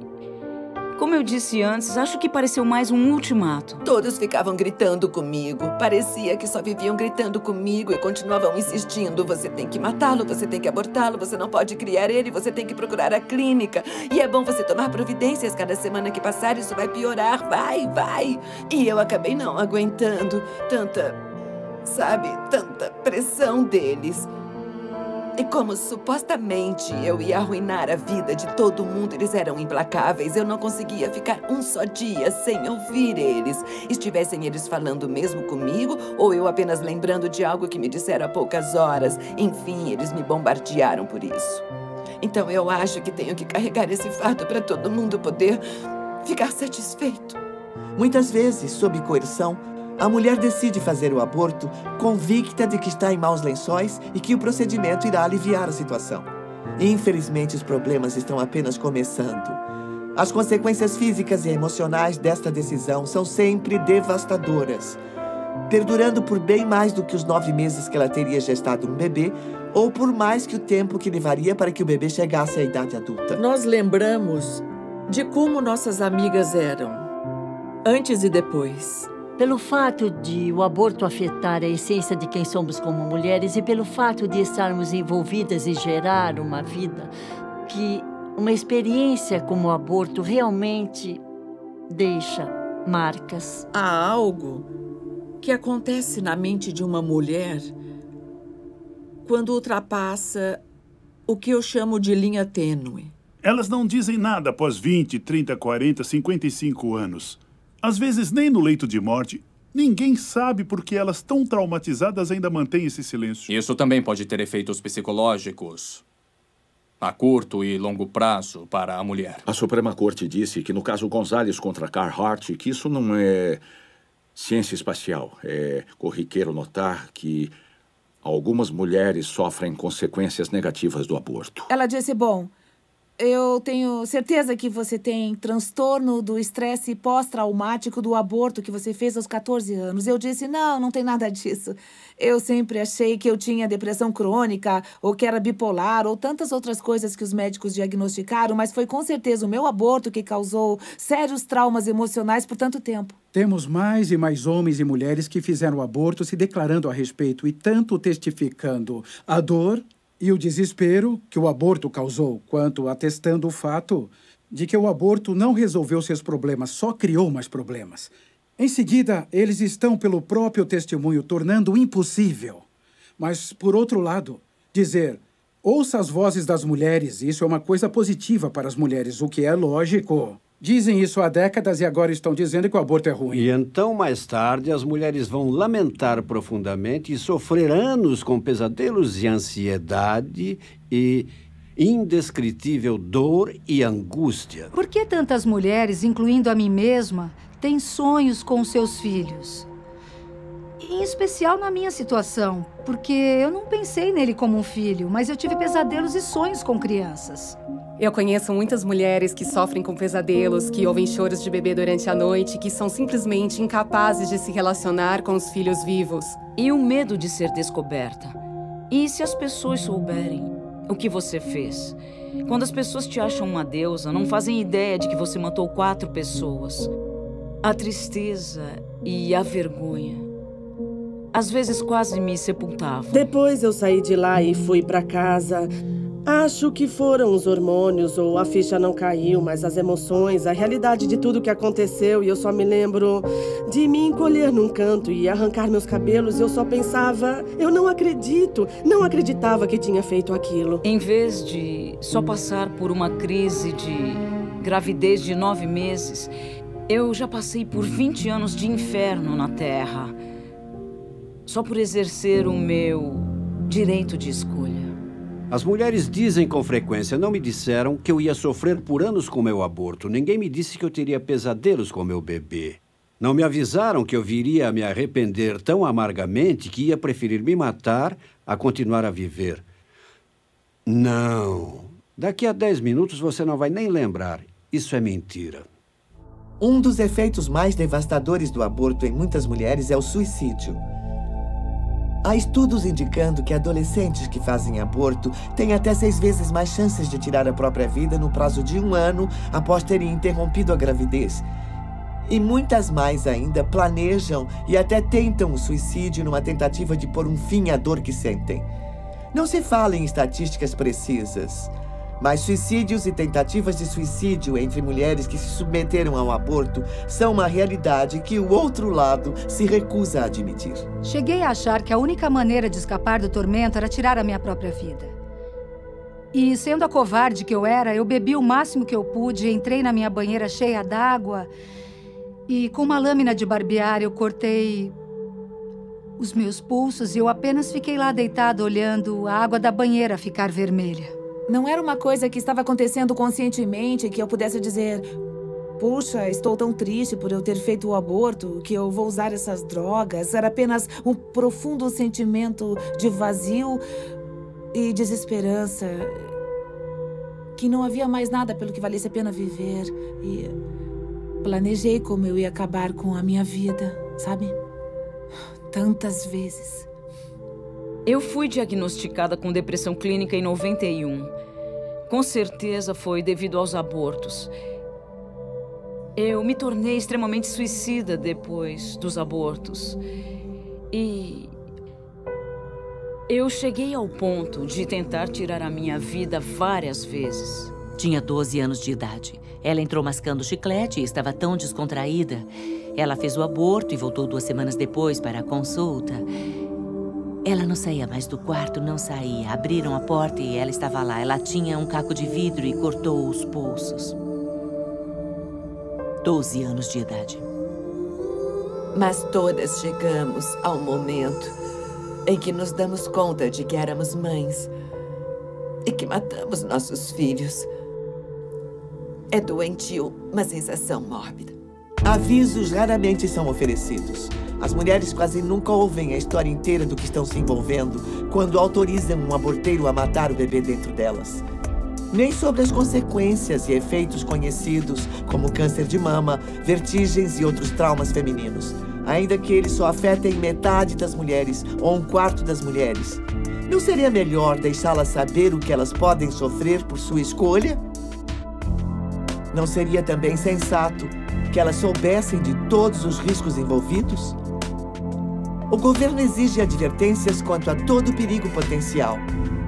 Como eu disse antes, acho que pareceu mais um ultimato. Todos ficavam gritando comigo. Parecia que só viviam gritando comigo e continuavam insistindo. Você tem que matá-lo, você tem que abortá-lo, você não pode criar ele, você tem que procurar a clínica. E é bom você tomar providências. Cada semana que passar, isso vai piorar. Vai. E eu acabei não aguentando tanta pressão deles. E como supostamente eu ia arruinar a vida de todo mundo, eles eram implacáveis. Eu não conseguia ficar um só dia sem ouvir eles. Estivessem eles falando mesmo comigo, ou eu apenas lembrando de algo que me disseram há poucas horas. Enfim, eles me bombardearam por isso. Então eu acho que tenho que carregar esse fardo para todo mundo poder ficar satisfeito. Muitas vezes, sob coerção, a mulher decide fazer o aborto convicta de que está em maus lençóis e que o procedimento irá aliviar a situação. Infelizmente, os problemas estão apenas começando. As consequências físicas e emocionais desta decisão são sempre devastadoras, perdurando por bem mais do que os 9 meses que ela teria gestado um bebê ou por mais que o tempo que levaria para que o bebê chegasse à idade adulta. Nós lembramos de como nossas amigas eram, antes e depois. Pelo fato de o aborto afetar a essência de quem somos como mulheres e pelo fato de estarmos envolvidas em gerar uma vida que uma experiência como o aborto realmente deixa marcas. Há algo que acontece na mente de uma mulher quando ultrapassa o que eu chamo de linha tênue. Elas não dizem nada após 20, 30, 40, 55 anos. Às vezes, nem no leito de morte. Ninguém sabe por que elas, tão traumatizadas, ainda mantêm esse silêncio. Isso também pode ter efeitos psicológicos a curto e longo prazo para a mulher. A Suprema Corte disse que no caso Gonzalez contra Carhart, que isso não é ciência espacial. É corriqueiro notar que algumas mulheres sofrem consequências negativas do aborto. Ela disse, bom, eu tenho certeza que você tem transtorno do estresse pós-traumático do aborto que você fez aos 14 anos. Eu disse, não tem nada disso. Eu sempre achei que eu tinha depressão crônica, ou que era bipolar, ou tantas outras coisas que os médicos diagnosticaram, mas foi com certeza o meu aborto que causou sérios traumas emocionais por tanto tempo. Temos mais e mais homens e mulheres que fizeram aborto se declarando a respeito e tanto testificando a dor e o desespero que o aborto causou, quanto atestando o fato de que o aborto não resolveu seus problemas, só criou mais problemas. Em seguida, eles estão, pelo próprio testemunho, tornando impossível. Mas, por outro lado, dizer, ouça as vozes das mulheres, isso é uma coisa positiva para as mulheres, o que é lógico. Dizem isso há décadas e agora estão dizendo que o aborto é ruim. E então, mais tarde, as mulheres vão lamentar profundamente e sofrer anos com pesadelos e ansiedade e indescritível dor e angústia. Por que tantas mulheres, incluindo a mim mesma, têm sonhos com seus filhos? Em especial na minha situação, porque eu não pensei nele como um filho, mas eu tive pesadelos e sonhos com crianças. Eu conheço muitas mulheres que sofrem com pesadelos, que ouvem choros de bebê durante a noite, que são simplesmente incapazes de se relacionar com os filhos vivos. E o medo de ser descoberta. E se as pessoas souberem o que você fez? Quando as pessoas te acham uma deusa, não fazem ideia de que você matou 4 pessoas. A tristeza e a vergonha às vezes quase me sepultavam. Depois eu saí de lá e fui pra casa. Acho que foram os hormônios ou a ficha não caiu, mas as emoções, a realidade de tudo que aconteceu, e eu só me lembro de me encolher num canto e arrancar meus cabelos. Eu só pensava, eu não acredito, não acreditava que tinha feito aquilo. Em vez de só passar por uma crise de gravidez de 9 meses, eu já passei por 20 anos de inferno na Terra, só por exercer o meu direito de escolha. As mulheres dizem com frequência, não me disseram que eu ia sofrer por anos com meu aborto. Ninguém me disse que eu teria pesadelos com meu bebê. Não me avisaram que eu viria a me arrepender tão amargamente que ia preferir me matar a continuar a viver. Não. Daqui a 10 minutos você não vai nem lembrar. Isso é mentira. Um dos efeitos mais devastadores do aborto em muitas mulheres é o suicídio. Há estudos indicando que adolescentes que fazem aborto têm até 6 vezes mais chances de tirar a própria vida no prazo de 1 ano após terem interrompido a gravidez. E muitas mais ainda planejam e até tentam o suicídio numa tentativa de pôr um fim à dor que sentem. Não se fala em estatísticas precisas, mas suicídios e tentativas de suicídio entre mulheres que se submeteram ao aborto são uma realidade que o outro lado se recusa a admitir. Cheguei a achar que a única maneira de escapar do tormento era tirar a minha própria vida. E, sendo a covarde que eu era, eu bebi o máximo que eu pude, entrei na minha banheira cheia d'água e, com uma lâmina de barbear, eu cortei os meus pulsos e eu apenas fiquei lá deitada olhando a água da banheira ficar vermelha. Não era uma coisa que estava acontecendo conscientemente, que eu pudesse dizer, puxa, estou tão triste por eu ter feito o aborto, que eu vou usar essas drogas. Era apenas um profundo sentimento de vazio e desesperança, que não havia mais nada pelo que valesse a pena viver. E planejei como eu ia acabar com a minha vida, sabe? Tantas vezes. Eu fui diagnosticada com depressão clínica em 91. Com certeza foi devido aos abortos. Eu me tornei extremamente suicida depois dos abortos. E eu cheguei ao ponto de tentar tirar a minha vida várias vezes. Tinha 12 anos de idade. Ela entrou mascando chiclete e estava tão descontraída. Ela fez o aborto e voltou 2 semanas depois para a consulta. Ela não saía mais do quarto, não saía. Abriram a porta e ela estava lá. Ela tinha um caco de vidro e cortou os pulsos. 12 anos de idade. Mas todas chegamos ao momento em que nos damos conta de que éramos mães e que matamos nossos filhos. É doentio, uma sensação mórbida. Avisos raramente são oferecidos. As mulheres quase nunca ouvem a história inteira do que estão se envolvendo quando autorizam um aborteiro a matar o bebê dentro delas. Nem sobre as consequências e efeitos conhecidos, como câncer de mama, vertigens e outros traumas femininos, ainda que eles só afetem metade das mulheres ou 1/4 das mulheres. Não seria melhor deixá-las saber o que elas podem sofrer por sua escolha? Não seria também sensato que elas soubessem de todos os riscos envolvidos? O governo exige advertências quanto a todo perigo potencial.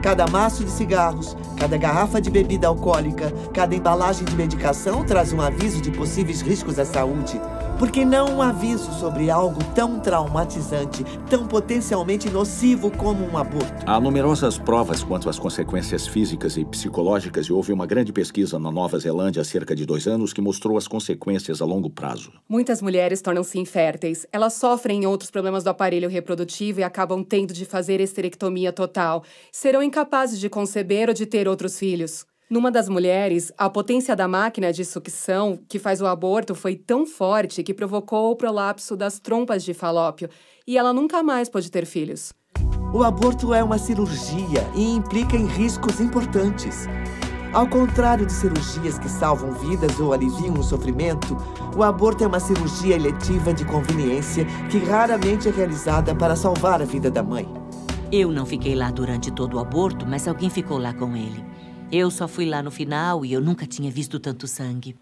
Cada maço de cigarros, cada garrafa de bebida alcoólica, cada embalagem de medicação traz um aviso de possíveis riscos à saúde. Por que não um aviso sobre algo tão traumatizante, tão potencialmente nocivo como um aborto? Há numerosas provas quanto às consequências físicas e psicológicas e houve uma grande pesquisa na Nova Zelândia há cerca de 2 anos que mostrou as consequências a longo prazo. Muitas mulheres tornam-se inférteis. Elas sofrem outros problemas do aparelho reprodutivo e acabam tendo de fazer esterectomia total. Serão incapazes de conceber ou de ter outros filhos. Numa das mulheres, a potência da máquina de sucção que faz o aborto foi tão forte que provocou o prolapso das trompas de Falópio e ela nunca mais pôde ter filhos. O aborto é uma cirurgia e implica em riscos importantes. Ao contrário de cirurgias que salvam vidas ou aliviam o sofrimento, o aborto é uma cirurgia eletiva de conveniência que raramente é realizada para salvar a vida da mãe. Eu não fiquei lá durante todo o aborto, mas alguém ficou lá com ele. Eu só fui lá no final e eu nunca tinha visto tanto sangue.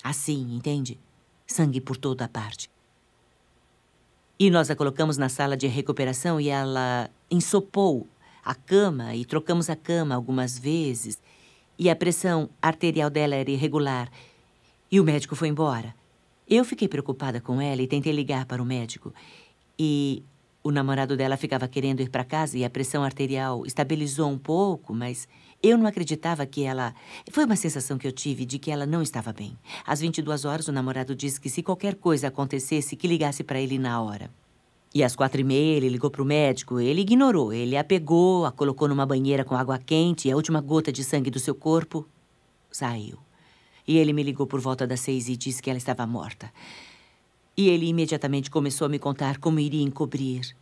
Assim, entende? Sangue por toda a parte. E nós a colocamos na sala de recuperação e ela ensopou a cama e trocamos a cama algumas vezes. E a pressão arterial dela era irregular. E o médico foi embora. Eu fiquei preocupada com ela e tentei ligar para o médico. E o namorado dela ficava querendo ir para casa e a pressão arterial estabilizou um pouco, mas eu não acreditava que ela... Foi uma sensação que eu tive de que ela não estava bem. Às 22 horas, o namorado disse que se qualquer coisa acontecesse, que ligasse para ele na hora. E às 4h30, ele ligou para o médico. Ele ignorou. Ele a pegou, a colocou numa banheira com água quente e a última gota de sangue do seu corpo saiu. E ele me ligou por volta das 6 e disse que ela estava morta. E ele imediatamente começou a me contar como iria encobrir.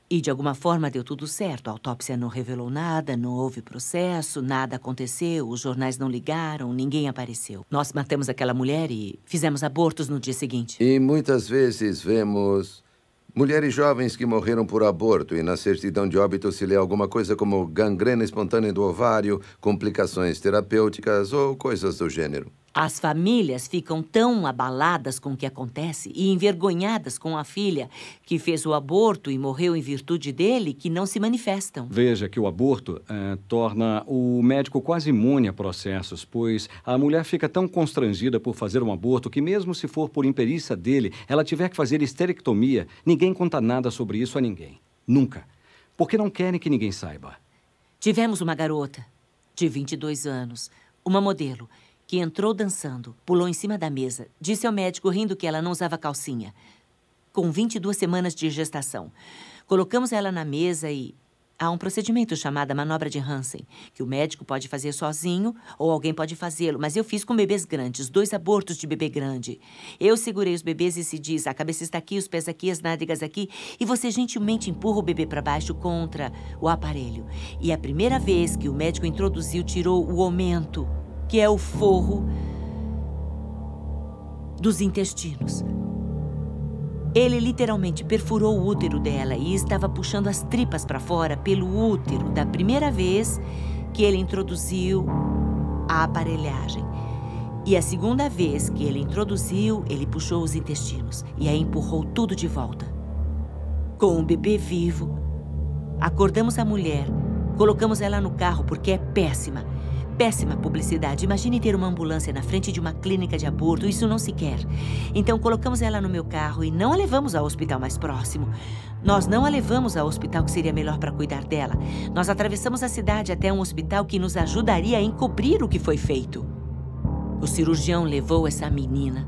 E, de alguma forma, deu tudo certo. A autópsia não revelou nada, não houve processo, nada aconteceu, os jornais não ligaram, ninguém apareceu. Nós matamos aquela mulher e fizemos abortos no dia seguinte. E muitas vezes vemos mulheres jovens que morreram por aborto e na certidão de óbito se lê alguma coisa como gangrena espontânea do ovário, complicações terapêuticas ou coisas do gênero. As famílias ficam tão abaladas com o que acontece e envergonhadas com a filha que fez o aborto e morreu em virtude dele que não se manifestam. Veja que o aborto torna o médico quase imune a processos, pois a mulher fica tão constrangida por fazer um aborto que mesmo se for por imperícia dele, ela tiver que fazer esterectomia, ninguém conta nada sobre isso a ninguém. Nunca. Porque não querem que ninguém saiba. Tivemos uma garota de 22 anos, uma modelo, que entrou dançando, pulou em cima da mesa, disse ao médico rindo que ela não usava calcinha, com 22 semanas de gestação. Colocamos ela na mesa e há um procedimento chamado manobra de Hansen, que o médico pode fazer sozinho ou alguém pode fazê-lo, mas eu fiz com bebês grandes, 2 abortos de bebê grande. Eu segurei os bebês e se diz, a cabeça está aqui, os pés aqui, as nádegas aqui, e você gentilmente empurra o bebê para baixo contra o aparelho. E a primeira vez que o médico introduziu, tirou o omento, que é o forro dos intestinos. Ele literalmente perfurou o útero dela e estava puxando as tripas para fora pelo útero da primeira vez que ele introduziu a aparelhagem. E a segunda vez que ele introduziu, ele puxou os intestinos e aí empurrou tudo de volta. Com o bebê vivo, acordamos a mulher, colocamos ela no carro porque é péssima. péssima publicidade. Imagine ter uma ambulância na frente de uma clínica de aborto. Isso não se quer. Então, colocamos ela no meu carro e não a levamos ao hospital mais próximo. Nós não a levamos ao hospital que seria melhor para cuidar dela. Nós atravessamos a cidade até um hospital que nos ajudaria a encobrir o que foi feito. O cirurgião levou essa menina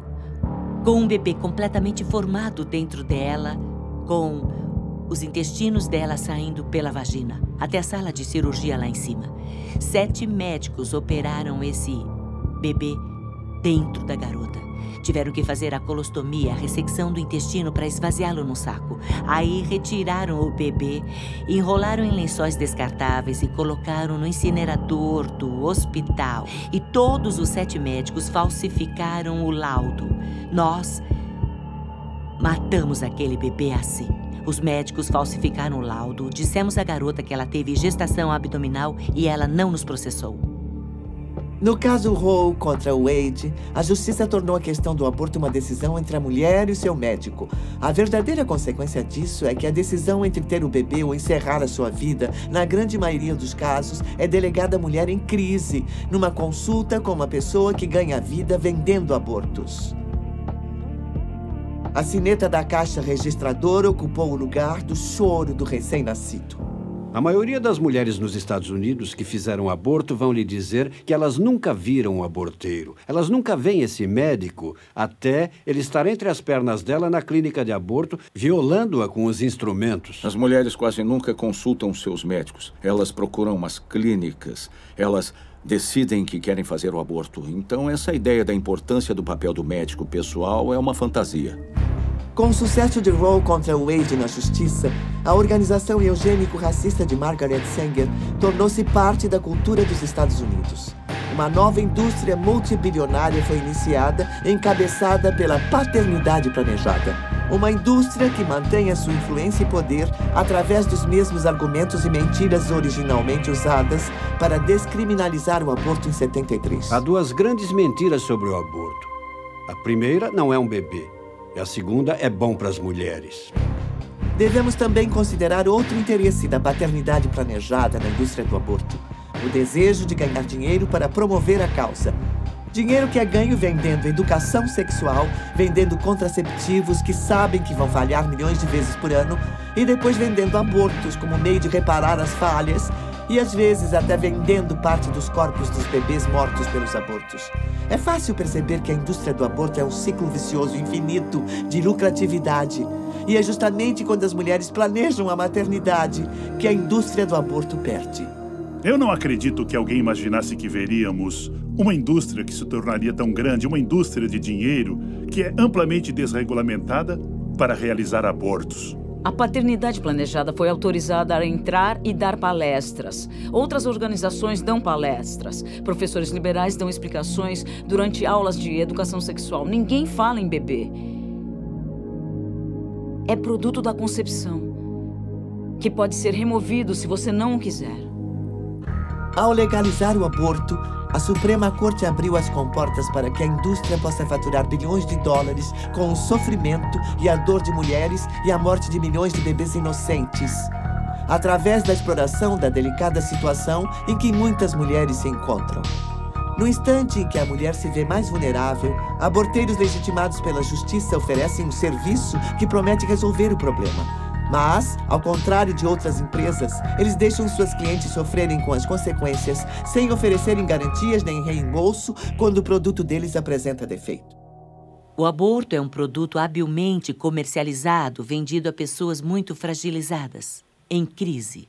com um bebê completamente formado dentro dela, com os intestinos dela saindo pela vagina, até a sala de cirurgia lá em cima. 7 médicos operaram esse bebê dentro da garota. Tiveram que fazer a colostomia, a ressecção do intestino para esvaziá-lo no saco. Aí retiraram o bebê, enrolaram em lençóis descartáveis e colocaram no incinerador do hospital. E todos os 7 médicos falsificaram o laudo. Nós matamos aquele bebê assim. Os médicos falsificaram o laudo, dissemos à garota que ela teve gestação abdominal e ela não nos processou. No caso Roe contra Wade, a justiça tornou a questão do aborto uma decisão entre a mulher e o seu médico. A verdadeira consequência disso é que a decisão entre ter o bebê ou encerrar a sua vida, na grande maioria dos casos, é delegada à mulher em crise, numa consulta com uma pessoa que ganha vida vendendo abortos. A sineta da caixa registradora ocupou o lugar do choro do recém-nascido. A maioria das mulheres nos Estados Unidos que fizeram aborto vão lhe dizer que elas nunca viram um aborteiro. Elas nunca veem esse médico até ele estar entre as pernas dela na clínica de aborto, violando-a com os instrumentos. As mulheres quase nunca consultam seus médicos. Elas procuram umas clínicas. Elas decidem que querem fazer o aborto. Então, essa ideia da importância do papel do médico pessoal é uma fantasia. Com o sucesso de Roe contra Wade na justiça, a organização eugênico-racista de Margaret Sanger tornou-se parte da cultura dos Estados Unidos. Uma nova indústria multibilionária foi iniciada, encabeçada pela paternidade planejada. Uma indústria que mantém a sua influência e poder através dos mesmos argumentos e mentiras originalmente usadas para descriminalizar o aborto em 73. Há 2 grandes mentiras sobre o aborto. A primeira não é um bebê. E a segunda é bom para as mulheres. Devemos também considerar outro interesse da paternidade planejada na indústria do aborto. O desejo de ganhar dinheiro para promover a causa. Dinheiro que é ganho vendendo educação sexual, vendendo contraceptivos que sabem que vão falhar milhões de vezes por ano, e depois vendendo abortos como meio de reparar as falhas, e às vezes até vendendo parte dos corpos dos bebês mortos pelos abortos. É fácil perceber que a indústria do aborto é um ciclo vicioso infinito de lucratividade. E é justamente quando as mulheres planejam a maternidade que a indústria do aborto perde. Eu não acredito que alguém imaginasse que veríamos uma indústria que se tornaria tão grande, uma indústria de dinheiro que é amplamente desregulamentada para realizar abortos. A paternidade planejada foi autorizada a entrar e dar palestras. Outras organizações dão palestras. Professores liberais dão explicações durante aulas de educação sexual. Ninguém fala em bebê. É produto da concepção, que pode ser removido se você não o quiser. Ao legalizar o aborto, a Suprema Corte abriu as comportas para que a indústria possa faturar bilhões de dólares com o sofrimento e a dor de mulheres e a morte de milhões de bebês inocentes, através da exploração da delicada situação em que muitas mulheres se encontram. No instante em que a mulher se vê mais vulnerável, aborteiros legitimados pela justiça oferecem um serviço que promete resolver o problema. Mas, ao contrário de outras empresas, eles deixam suas clientes sofrerem com as consequências sem oferecerem garantias nem reembolso quando o produto deles apresenta defeito. O aborto é um produto habilmente comercializado, vendido a pessoas muito fragilizadas, em crise.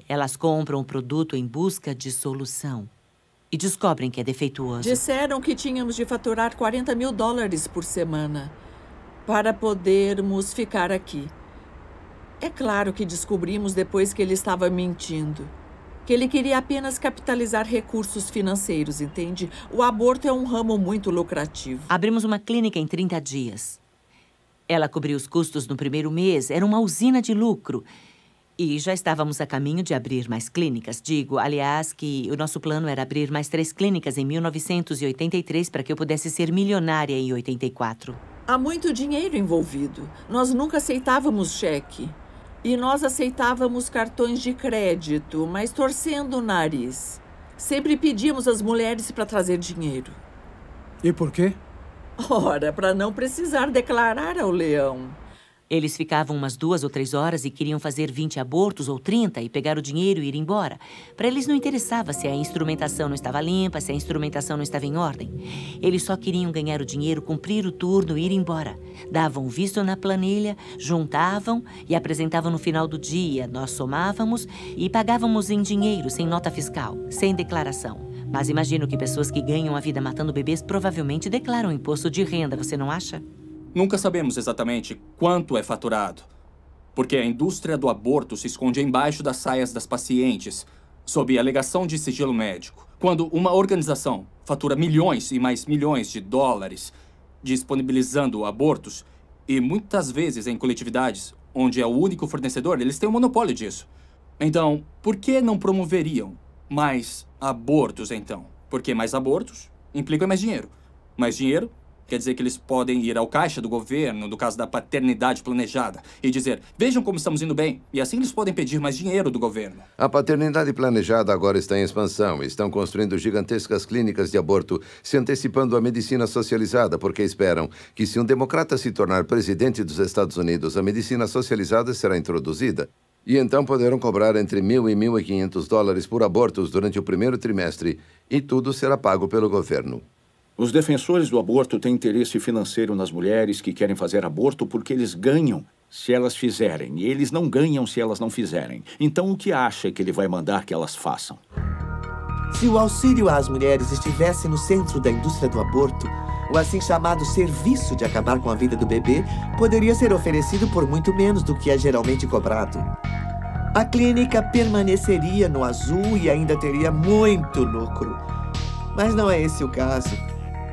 Elas compram o produto em busca de solução e descobrem que é defeituoso. Disseram que tínhamos de faturar $40 mil por semana para podermos ficar aqui. É claro que descobrimos depois que ele estava mentindo. Que ele queria apenas capitalizar recursos financeiros, entende? O aborto é um ramo muito lucrativo. Abrimos uma clínica em 30 dias. Ela cobriu os custos no primeiro mês. Era uma usina de lucro. E já estávamos a caminho de abrir mais clínicas. Digo, aliás, que o nosso plano era abrir mais 3 clínicas em 1983 para que eu pudesse ser milionária em 84. Há muito dinheiro envolvido. Nós nunca aceitávamos cheque. E nós aceitávamos cartões de crédito, mas torcendo o nariz. Sempre pedimos às mulheres para trazer dinheiro. E por quê? Ora, para não precisar declarar ao leão. Eles ficavam umas 2 ou 3 horas e queriam fazer 20 abortos ou 30 e pegar o dinheiro e ir embora. Para eles não interessava se a instrumentação não estava limpa, se a instrumentação não estava em ordem. Eles só queriam ganhar o dinheiro, cumprir o turno e ir embora. Davam visto na planilha, juntavam e apresentavam no final do dia. Nós somávamos e pagávamos em dinheiro, sem nota fiscal, sem declaração. Mas imagino que pessoas que ganham a vida matando bebês provavelmente declaram imposto de renda, você não acha? Nunca sabemos exatamente quanto é faturado, porque a indústria do aborto se esconde embaixo das saias das pacientes, sob alegação de sigilo médico. Quando uma organização fatura milhões e mais milhões de dólares disponibilizando abortos, e muitas vezes em coletividades, onde é o único fornecedor, eles têm um monopólio disso. Então, por que não promoveriam mais abortos, então? Porque mais abortos implicam mais dinheiro. Mais dinheiro quer dizer que eles podem ir ao caixa do governo, no caso da paternidade planejada, e dizer, vejam como estamos indo bem. E assim eles podem pedir mais dinheiro do governo. A paternidade planejada agora está em expansão. Estão construindo gigantescas clínicas de aborto, se antecipando à medicina socializada, porque esperam que se um democrata se tornar presidente dos Estados Unidos, a medicina socializada será introduzida. E então poderão cobrar entre $1.000 e $1.500 por abortos durante o primeiro trimestre, e tudo será pago pelo governo. Os defensores do aborto têm interesse financeiro nas mulheres que querem fazer aborto porque eles ganham se elas fizerem, e eles não ganham se elas não fizerem. Então, o que acha que ele vai mandar que elas façam? Se o auxílio às mulheres estivesse no centro da indústria do aborto, o assim chamado serviço de acabar com a vida do bebê poderia ser oferecido por muito menos do que é geralmente cobrado. A clínica permaneceria no azul e ainda teria muito lucro. Mas não é esse o caso.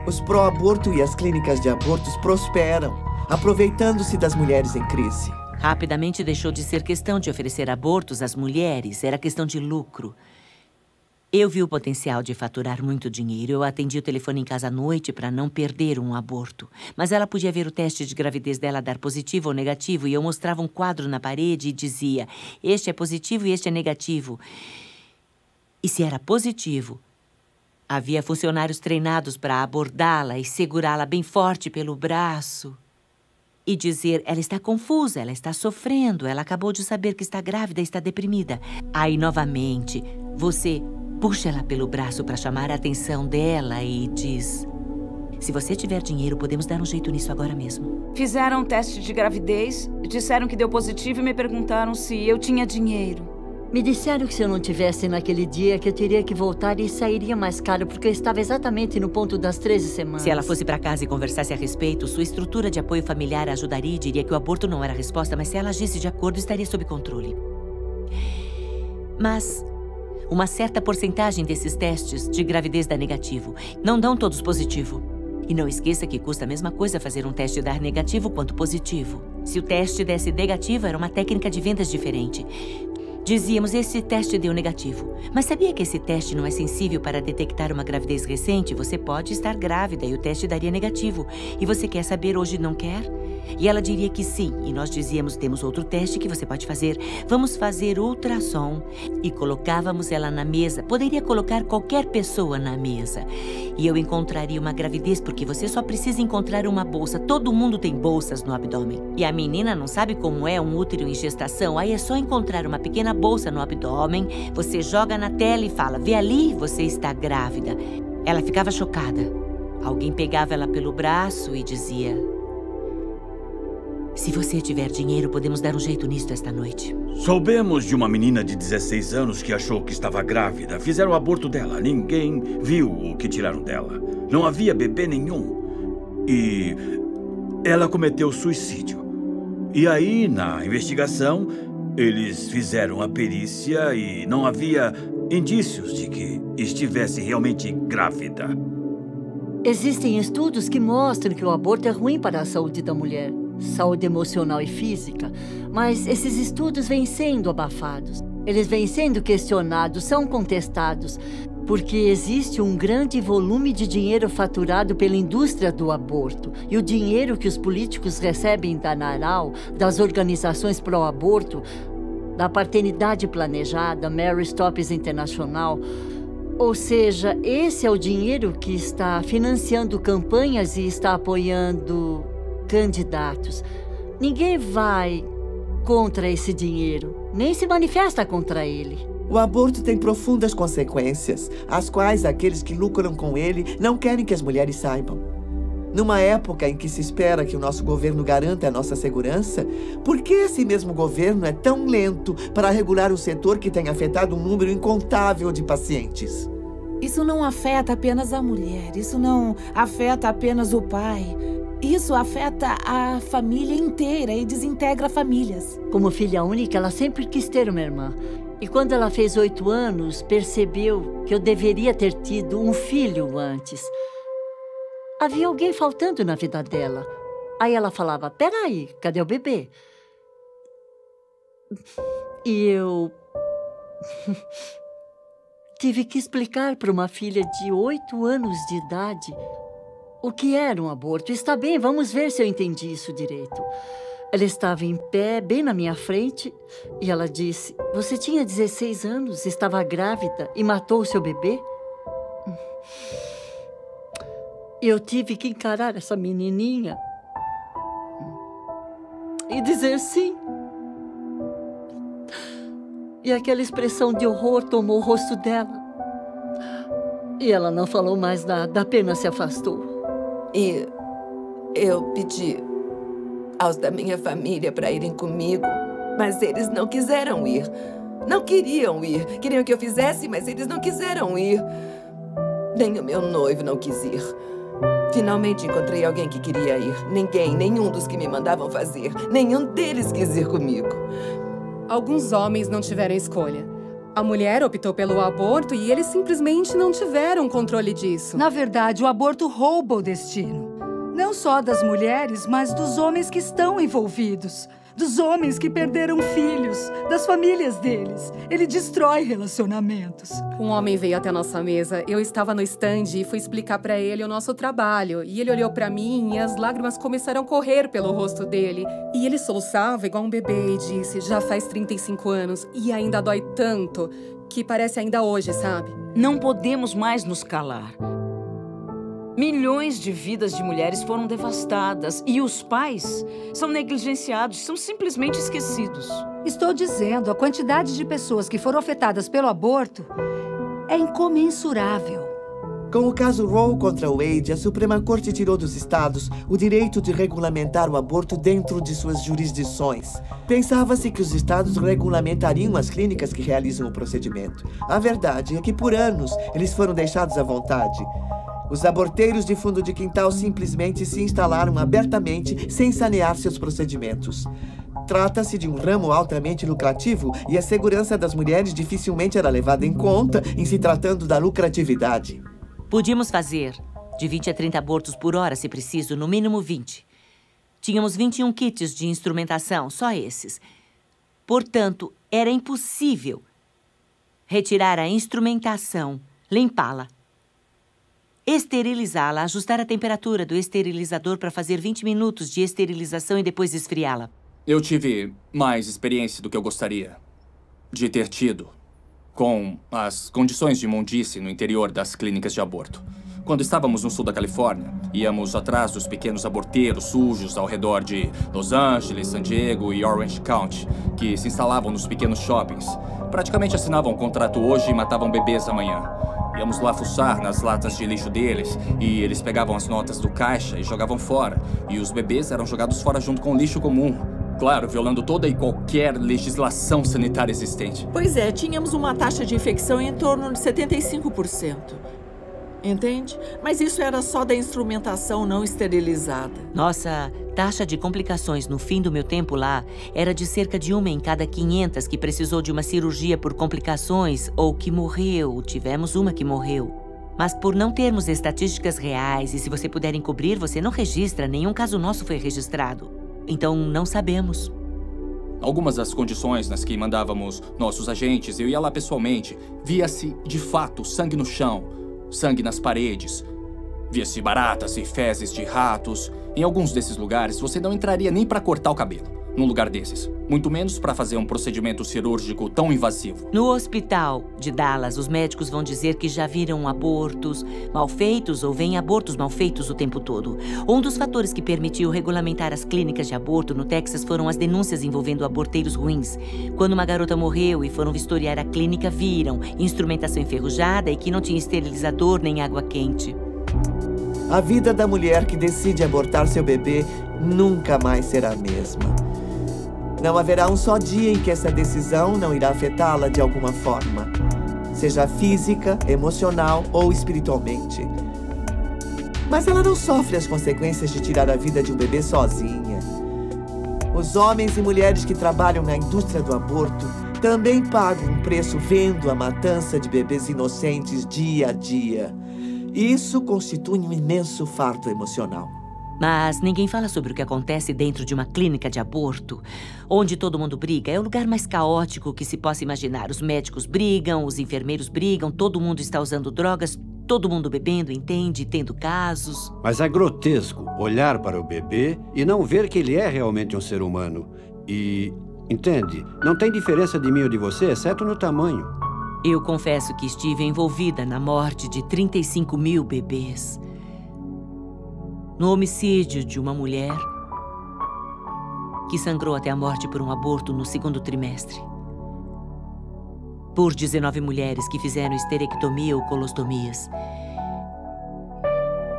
Os pró-aborto e as clínicas de abortos prosperam, aproveitando-se das mulheres em crise. Rapidamente deixou de ser questão de oferecer abortos às mulheres, era questão de lucro. Eu vi o potencial de faturar muito dinheiro. Eu atendi o telefone em casa à noite para não perder um aborto. Mas ela podia ver o teste de gravidez dela dar positivo ou negativo e eu mostrava um quadro na parede e dizia, este é positivo e este é negativo. E se era positivo, havia funcionários treinados para abordá-la e segurá-la bem forte pelo braço. E dizer, ela está confusa, ela está sofrendo, ela acabou de saber que está grávida e está deprimida. Aí, novamente, você puxa ela pelo braço para chamar a atenção dela e diz, se você tiver dinheiro, podemos dar um jeito nisso agora mesmo. Fizeram um teste de gravidez, disseram que deu positivo e me perguntaram se eu tinha dinheiro. Me disseram que se eu não tivesse naquele dia, que eu teria que voltar e sairia mais caro, porque eu estava exatamente no ponto das 13 semanas. Se ela fosse para casa e conversasse a respeito, sua estrutura de apoio familiar a ajudaria e diria que o aborto não era a resposta, mas se ela agisse de acordo, estaria sob controle. Mas uma certa porcentagem desses testes de gravidez dá negativo. Não dão todos positivo. E não esqueça que custa a mesma coisa fazer um teste dar negativo quanto positivo. Se o teste desse negativo, era uma técnica de vendas diferente. Dizíamos, esse teste deu negativo. Mas sabia que esse teste não é sensível para detectar uma gravidez recente? Você pode estar grávida e o teste daria negativo. E você quer saber hoje, não quer? E ela diria que sim. E nós dizíamos, temos outro teste que você pode fazer. Vamos fazer ultrassom. E colocávamos ela na mesa. Poderia colocar qualquer pessoa na mesa. E eu encontraria uma gravidez, porque você só precisa encontrar uma bolsa. Todo mundo tem bolsas no abdômen. E a menina não sabe como é um útero em gestação. Aí é só encontrar uma pequena bolsa no abdômen. Você joga na tela e fala, vê ali, você está grávida. Ela ficava chocada. Alguém pegava ela pelo braço e dizia, se você tiver dinheiro, podemos dar um jeito nisso esta noite. Soubemos de uma menina de 16 anos que achou que estava grávida. Fizeram o aborto dela. Ninguém viu o que tiraram dela. Não havia bebê nenhum. E ela cometeu suicídio. E aí, na investigação, eles fizeram a perícia e não havia indícios de que estivesse realmente grávida. Existem estudos que mostram que o aborto é ruim para a saúde da mulher. Saúde emocional e física, mas esses estudos vêm sendo abafados. Eles vêm sendo questionados, são contestados, porque existe um grande volume de dinheiro faturado pela indústria do aborto. E o dinheiro que os políticos recebem da NARAL, das organizações pró-aborto, da paternidade planejada, Mary Stoppes International, Ou seja, esse é o dinheiro que está financiando campanhas e está apoiando candidatos. Ninguém vai contra esse dinheiro, nem se manifesta contra ele. O aborto tem profundas consequências, as quais aqueles que lucram com ele não querem que as mulheres saibam. Numa época em que se espera que o nosso governo garanta a nossa segurança, por que esse mesmo governo é tão lento para regular o setor que tem afetado um número incontável de pacientes? Isso não afeta apenas a mulher, isso não afeta apenas o pai. Isso afeta a família inteira e desintegra famílias. Como filha única, ela sempre quis ter uma irmã. E quando ela fez 8 anos, percebeu que eu deveria ter tido um filho antes. Havia alguém faltando na vida dela. Aí ela falava, peraí, cadê o bebê? E eu tive que explicar para uma filha de 8 anos de idade o que era um aborto. Está bem, vamos ver se eu entendi isso direito. Ela estava em pé, bem na minha frente, e ela disse, você tinha 16 anos, estava grávida e matou o seu bebê? Eu tive que encarar essa menininha e dizer sim. E aquela expressão de horror tomou o rosto dela. E ela não falou mais nada, apenas se afastou. E eu pedi aos da minha família para irem comigo, mas eles não quiseram ir. Não queriam ir. Queriam que eu fizesse, mas eles não quiseram ir. Nem o meu noivo não quis ir. Finalmente encontrei alguém que queria ir. Ninguém, nenhum dos que me mandavam fazer. Nenhum deles quis ir comigo. Alguns homens não tiveram escolha. A mulher optou pelo aborto e eles simplesmente não tiveram controle disso. Na verdade, o aborto rouba o destino. Não só das mulheres, mas dos homens que estão envolvidos. Dos homens que perderam filhos, das famílias deles. Ele destrói relacionamentos. Um homem veio até a nossa mesa. Eu estava no stand e fui explicar para ele o nosso trabalho. E ele olhou para mim e as lágrimas começaram a correr pelo rosto dele. E ele soluçava igual um bebê e disse, já faz 35 anos e ainda dói tanto que parece ainda hoje, sabe? Não podemos mais nos calar. Milhões de vidas de mulheres foram devastadas e os pais são negligenciados, são simplesmente esquecidos. Estou dizendo, a quantidade de pessoas que foram afetadas pelo aborto é incomensurável. Com o caso Roe contra Wade, a Suprema Corte tirou dos estados o direito de regulamentar o aborto dentro de suas jurisdições. Pensava-se que os estados regulamentariam as clínicas que realizam o procedimento. A verdade é que, por anos, eles foram deixados à vontade. Os aborteiros de fundo de quintal simplesmente se instalaram abertamente sem sanear seus procedimentos. Trata-se de um ramo altamente lucrativo e a segurança das mulheres dificilmente era levada em conta em se tratando da lucratividade. Podíamos fazer de 20 a 30 abortos por hora, se preciso, no mínimo 20. Tínhamos 21 kits de instrumentação, só esses. Portanto, era impossível retirar a instrumentação, limpá-la, esterilizá-la, ajustar a temperatura do esterilizador para fazer 20 minutos de esterilização e depois esfriá-la. Eu tive mais experiência do que eu gostaria de ter tido com as condições de imundície no interior das clínicas de aborto. Quando estávamos no sul da Califórnia, íamos atrás dos pequenos aborteiros sujos ao redor de Los Angeles, San Diego e Orange County, que se instalavam nos pequenos shoppings. Praticamente assinavam um contrato hoje e matavam bebês amanhã. Íamos lá fuçar nas latas de lixo deles e eles pegavam as notas do caixa e jogavam fora. E os bebês eram jogados fora junto com o lixo comum. Claro, violando toda e qualquer legislação sanitária existente. Pois é, tínhamos uma taxa de infecção em torno de 75%. Entende? Mas isso era só da instrumentação não esterilizada. Nossa taxa de complicações no fim do meu tempo lá era de cerca de 1 em cada 500 que precisou de uma cirurgia por complicações ou que morreu. Tivemos uma que morreu. Mas por não termos estatísticas reais e se você puder encobrir, você não registra. Nenhum caso nosso foi registrado. Então, não sabemos. Algumas das condições nas que mandávamos nossos agentes, eu ia lá pessoalmente, via-se, de fato, sangue no chão, sangue nas paredes. Via-se baratas e fezes de ratos. Em alguns desses lugares, você não entraria nem para cortar o cabelo. Num lugar desses. Muito menos para fazer um procedimento cirúrgico tão invasivo. No hospital de Dallas, os médicos vão dizer que já viram abortos mal feitos ou veem abortos mal feitos o tempo todo. Um dos fatores que permitiu regulamentar as clínicas de aborto no Texas foram as denúncias envolvendo aborteiros ruins. Quando uma garota morreu e foram vistoriar a clínica, viram instrumentação enferrujada e que não tinha esterilizador nem água quente. A vida da mulher que decide abortar seu bebê nunca mais será a mesma. Não haverá um só dia em que essa decisão não irá afetá-la de alguma forma, seja física, emocional ou espiritualmente. Mas ela não sofre as consequências de tirar a vida de um bebê sozinha. Os homens e mulheres que trabalham na indústria do aborto também pagam um preço vendo a matança de bebês inocentes dia a dia. Isso constitui um imenso fardo emocional. Mas ninguém fala sobre o que acontece dentro de uma clínica de aborto, onde todo mundo briga. É o lugar mais caótico que se possa imaginar. Os médicos brigam, os enfermeiros brigam, todo mundo está usando drogas, todo mundo bebendo, entende, tendo casos. Mas é grotesco olhar para o bebê e não ver que ele é realmente um ser humano. E, entende, não tem diferença de mim ou de você, exceto no tamanho. Eu confesso que estive envolvida na morte de 35 mil bebês. No homicídio de uma mulher que sangrou até a morte por um aborto no 2º trimestre. Por 19 mulheres que fizeram esterectomia ou colostomias.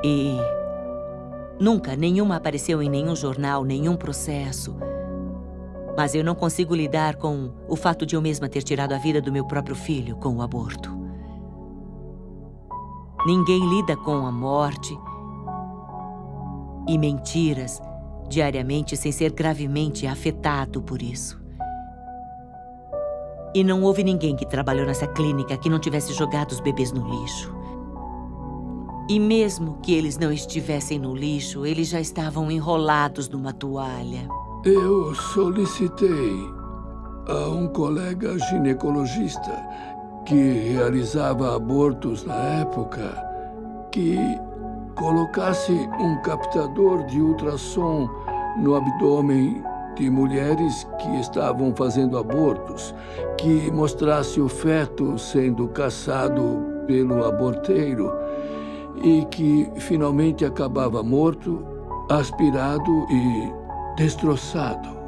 E nunca nenhuma apareceu em nenhum jornal, nenhum processo. Mas eu não consigo lidar com o fato de eu mesma ter tirado a vida do meu próprio filho com o aborto. Ninguém lida com a morte e mentiras diariamente sem ser gravemente afetado por isso. E não houve ninguém que trabalhou nessa clínica que não tivesse jogado os bebês no lixo. E mesmo que eles não estivessem no lixo, eles já estavam enrolados numa toalha. Eu solicitei a um colega ginecologista que realizava abortos na época que colocasse um captador de ultrassom no abdômen de mulheres que estavam fazendo abortos, que mostrasse o feto sendo caçado pelo aborteiro e que finalmente acabava morto, aspirado e destroçado.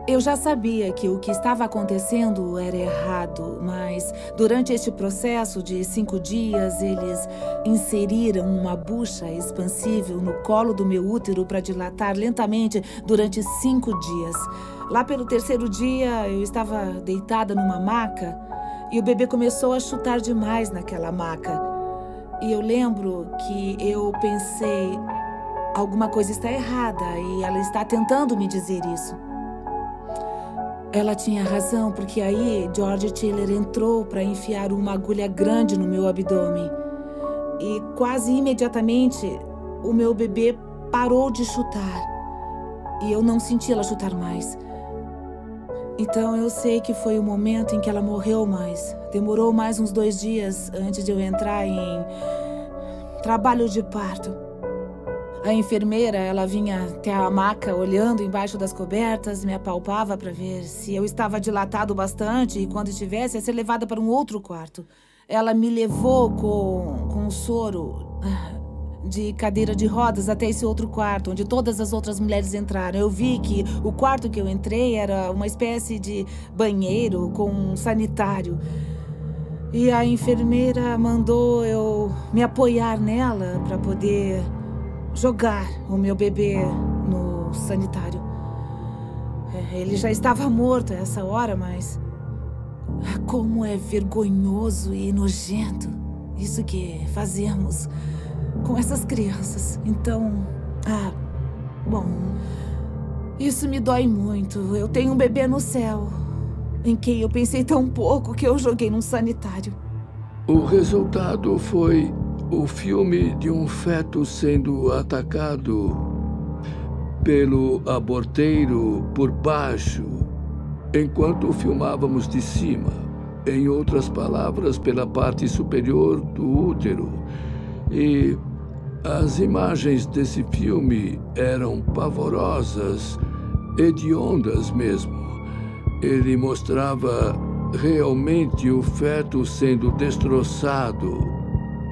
Eu já sabia que o que estava acontecendo era errado, mas durante este processo de 5 dias, eles inseriram uma bucha expansível no colo do meu útero para dilatar lentamente durante 5 dias. Lá pelo 3º dia, eu estava deitada numa maca e o bebê começou a chutar demais naquela maca. E eu lembro que eu pensei, alguma coisa está errada e ela está tentando me dizer isso. Ela tinha razão, porque aí George Tiller entrou para enfiar uma agulha grande no meu abdômen. E quase imediatamente o meu bebê parou de chutar. E eu não senti ela chutar mais. Então eu sei que foi o momento em que ela morreu, mas demorou mais uns 2 dias antes de eu entrar em trabalho de parto. A enfermeira, ela vinha até a maca olhando embaixo das cobertas, me apalpava para ver se eu estava dilatado bastante e quando estivesse, ia ser levada para um outro quarto. Ela me levou com um soro de cadeira de rodas até esse outro quarto, onde todas as outras mulheres entraram. Eu vi que o quarto que eu entrei era uma espécie de banheiro com um sanitário. E a enfermeira mandou eu me apoiar nela para poder jogar o meu bebê no sanitário. Ele já estava morto a essa hora, mas como é vergonhoso e nojento isso que fazemos com essas crianças. Então, bom, isso me dói muito. Eu tenho um bebê no céu, em quem eu pensei tão pouco que eu joguei num sanitário. O resultado foi o filme de um feto sendo atacado pelo aborteiro por baixo, enquanto filmávamos de cima. Em outras palavras, pela parte superior do útero. E As imagens desse filme eram pavorosas, hediondas mesmo. Ele mostrava realmente o feto sendo destroçado,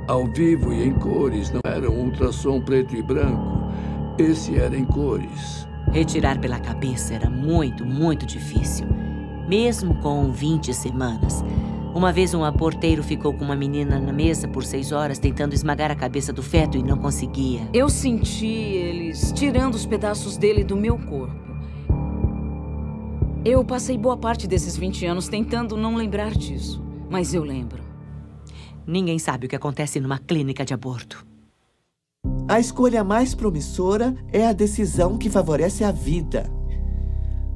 ao vivo e em cores. Não era um ultrassom preto e branco. Esse era em cores. Retirar pela cabeça era muito, muito difícil. Mesmo com 20 semanas. Uma vez um aborteiro ficou com uma menina na mesa por 6 horas tentando esmagar a cabeça do feto e não conseguia. Eu senti eles tirando os pedaços dele do meu corpo. Eu passei boa parte desses 20 anos tentando não lembrar disso, mas eu lembro. Ninguém sabe o que acontece numa clínica de aborto. A escolha mais promissora é a decisão que favorece a vida.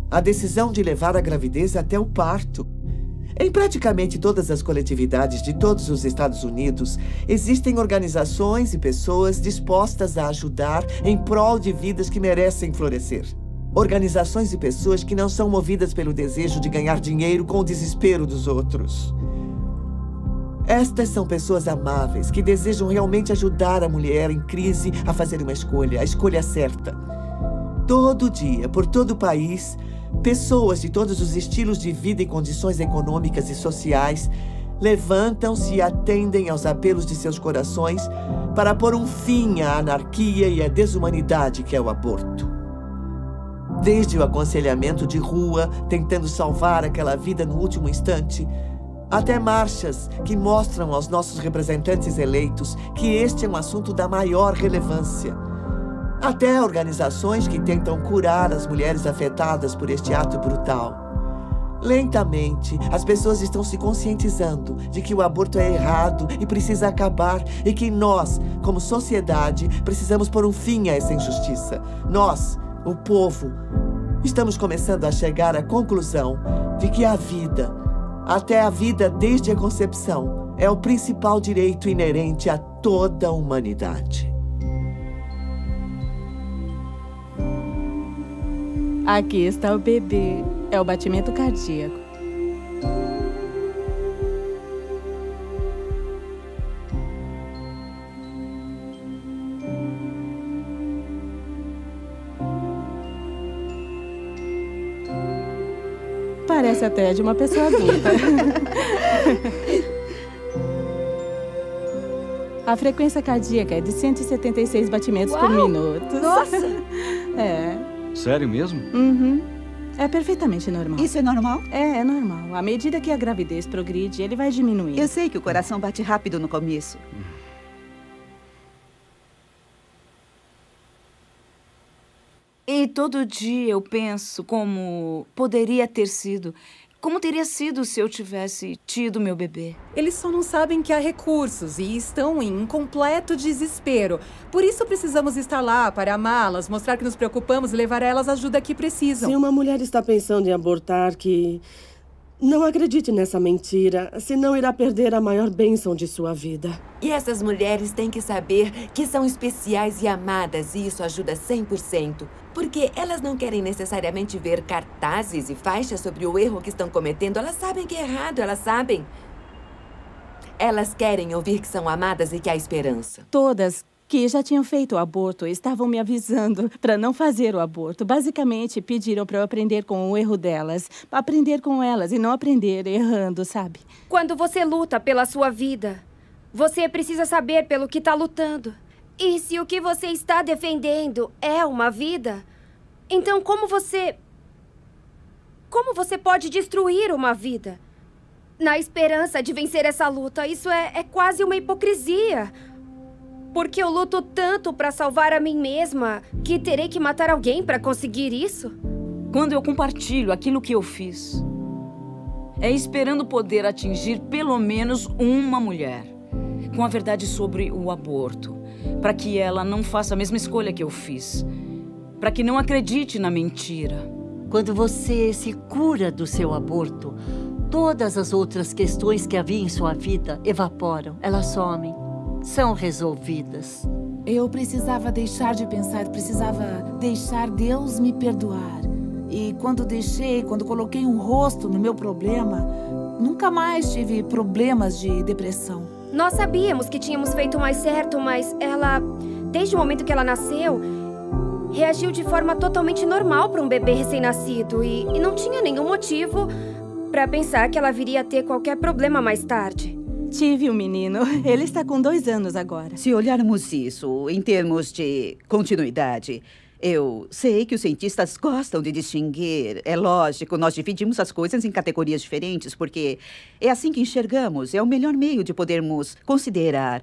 A decisão de levar a gravidez até o parto. Em praticamente todas as coletividades de todos os Estados Unidos, existem organizações e pessoas dispostas a ajudar em prol de vidas que merecem florescer. Organizações e pessoas que não são movidas pelo desejo de ganhar dinheiro com o desespero dos outros. Estas são pessoas amáveis que desejam realmente ajudar a mulher em crise a fazer uma escolha, a escolha certa. Todo dia, por todo o país, pessoas de todos os estilos de vida e condições econômicas e sociais levantam-se e atendem aos apelos de seus corações para pôr um fim à anarquia e à desumanidade que é o aborto. Desde o aconselhamento de rua, tentando salvar aquela vida no último instante, até marchas que mostram aos nossos representantes eleitos que este é um assunto da maior relevância. Até organizações que tentam curar as mulheres afetadas por este ato brutal. Lentamente, as pessoas estão se conscientizando de que o aborto é errado e precisa acabar e que nós, como sociedade, precisamos pôr um fim a essa injustiça. Nós, o povo, estamos começando a chegar à conclusão de que a vida, até a vida desde a concepção, é o principal direito inerente a toda a humanidade. Aqui está o bebê. É o batimento cardíaco. Parece até de uma pessoa adulta. A frequência cardíaca é de 176 batimentos por minuto. Nossa! É. Sério mesmo? Uhum. É perfeitamente normal. Isso é normal? É normal. À medida que a gravidez progride, ele vai diminuir. Eu sei que o coração bate rápido no começo. E todo dia eu penso como poderia ter sido. Como teria sido se eu tivesse tido meu bebê? Eles só não sabem que há recursos e estão em um completo desespero. Por isso precisamos estar lá para amá-las, mostrar que nos preocupamos e levar a elas a ajuda que precisam. Se uma mulher está pensando em abortar, que não acredite nessa mentira, senão irá perder a maior bênção de sua vida. E essas mulheres têm que saber que são especiais e amadas, e isso ajuda 100%. Porque elas não querem necessariamente ver cartazes e faixas sobre o erro que estão cometendo. Elas sabem que é errado, elas sabem. Elas querem ouvir que são amadas e que há esperança. Todas que já tinham feito o aborto estavam me avisando para não fazer o aborto. Basicamente, pediram para eu aprender com o erro delas. Aprender com elas e não aprender errando, sabe? Quando você luta pela sua vida, você precisa saber pelo que está lutando. E se o que você está defendendo é uma vida, então como você pode destruir uma vida? Na esperança de vencer essa luta, isso é quase uma hipocrisia. Porque eu luto tanto para salvar a mim mesma que terei que matar alguém para conseguir isso? Quando eu compartilho aquilo que eu fiz, é esperando poder atingir pelo menos uma mulher com a verdade sobre o aborto, para que ela não faça a mesma escolha que eu fiz, para que não acredite na mentira. Quando você se cura do seu aborto, todas as outras questões que havia em sua vida evaporam, elas somem, são resolvidas. Eu precisava deixar de pensar, precisava deixar Deus me perdoar. E quando coloquei um rosto no meu problema, nunca mais tive problemas de depressão. Nós sabíamos que tínhamos feito o mais certo, mas ela desde o momento que ela nasceu, reagiu de forma totalmente normal para um bebê recém-nascido e não tinha nenhum motivo para pensar que ela viria a ter qualquer problema mais tarde. Tive um menino. Ele está com 2 anos agora. Se olharmos isso em termos de continuidade, eu sei que os cientistas gostam de distinguir. É lógico, nós dividimos as coisas em categorias diferentes, porque é assim que enxergamos. É o melhor meio de podermos considerar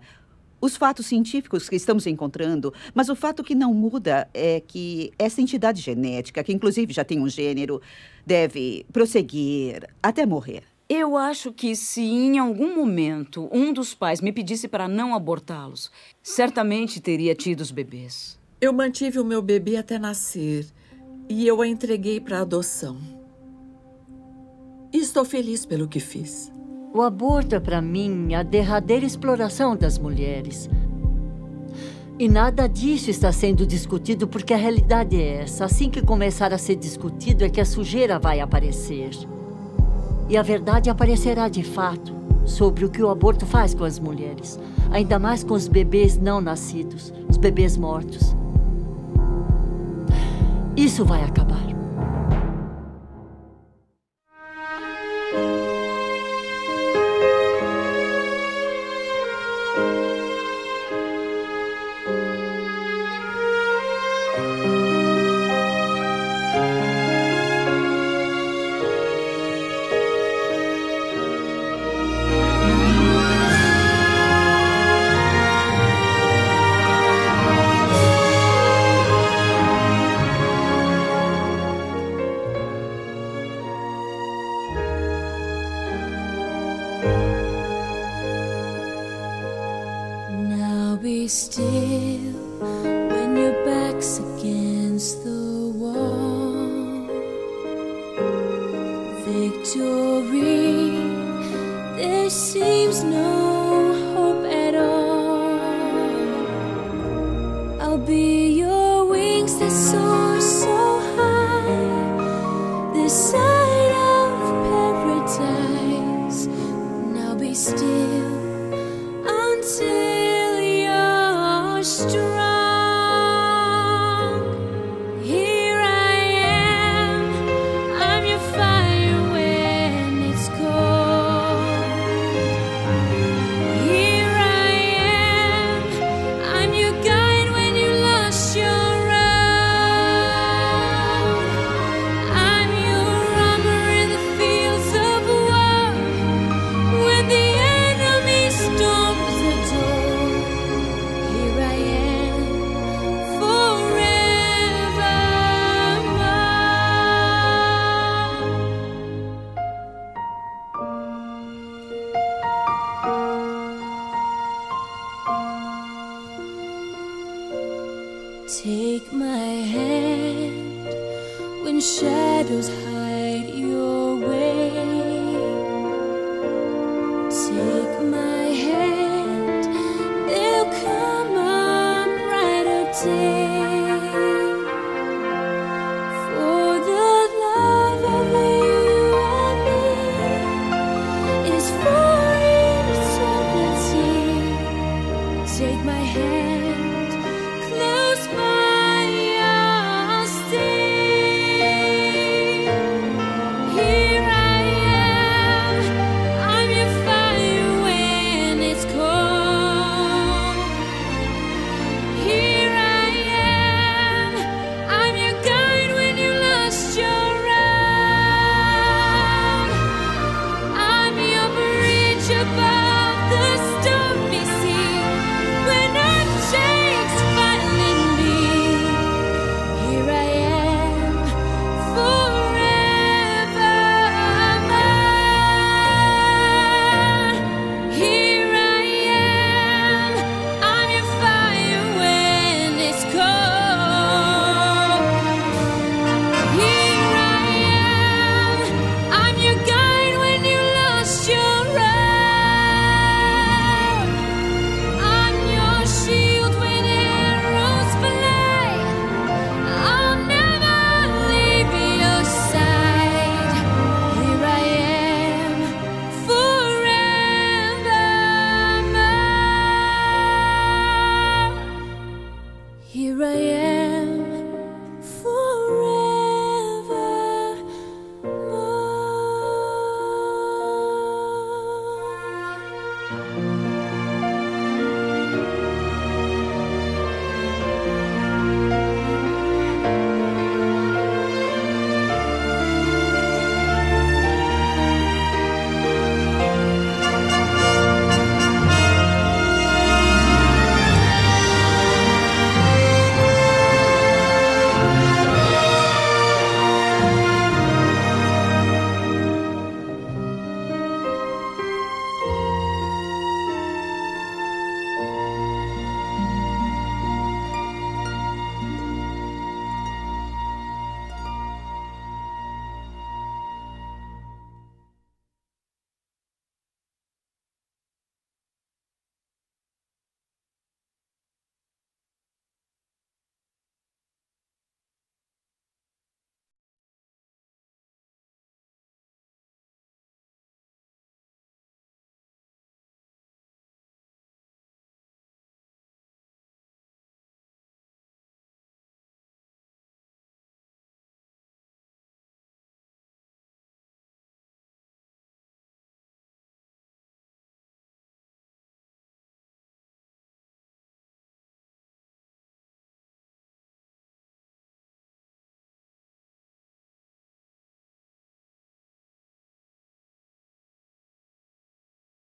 os fatos científicos que estamos encontrando. Mas o fato que não muda é que essa entidade genética, que inclusive já tem um gênero, deve prosseguir até morrer. Eu acho que se em algum momento um dos pais me pedisse para não abortá-los, certamente teria tido os bebês. Eu mantive o meu bebê até nascer e eu a entreguei para adoção. E estou feliz pelo que fiz. O aborto é, para mim, a derradeira exploração das mulheres. E nada disso está sendo discutido porque a realidade é essa. Assim que começar a ser discutido é que a sujeira vai aparecer. E a verdade aparecerá de fato sobre o que o aborto faz com as mulheres. Ainda mais com os bebês não nascidos, os bebês mortos. Isso vai acabar. Be still when your back's against the wall. Victory, there seems no hope at all. I'll be your wings that soar so high, this side of paradise. Now be still until strong. Here I am, I'm your fire when it's cold. Here I am, I'm your guide when you lost your road. I'm your armor in the fields of war, when the enemy storms the door. Here I am forevermore. Take my hand when shadows hide.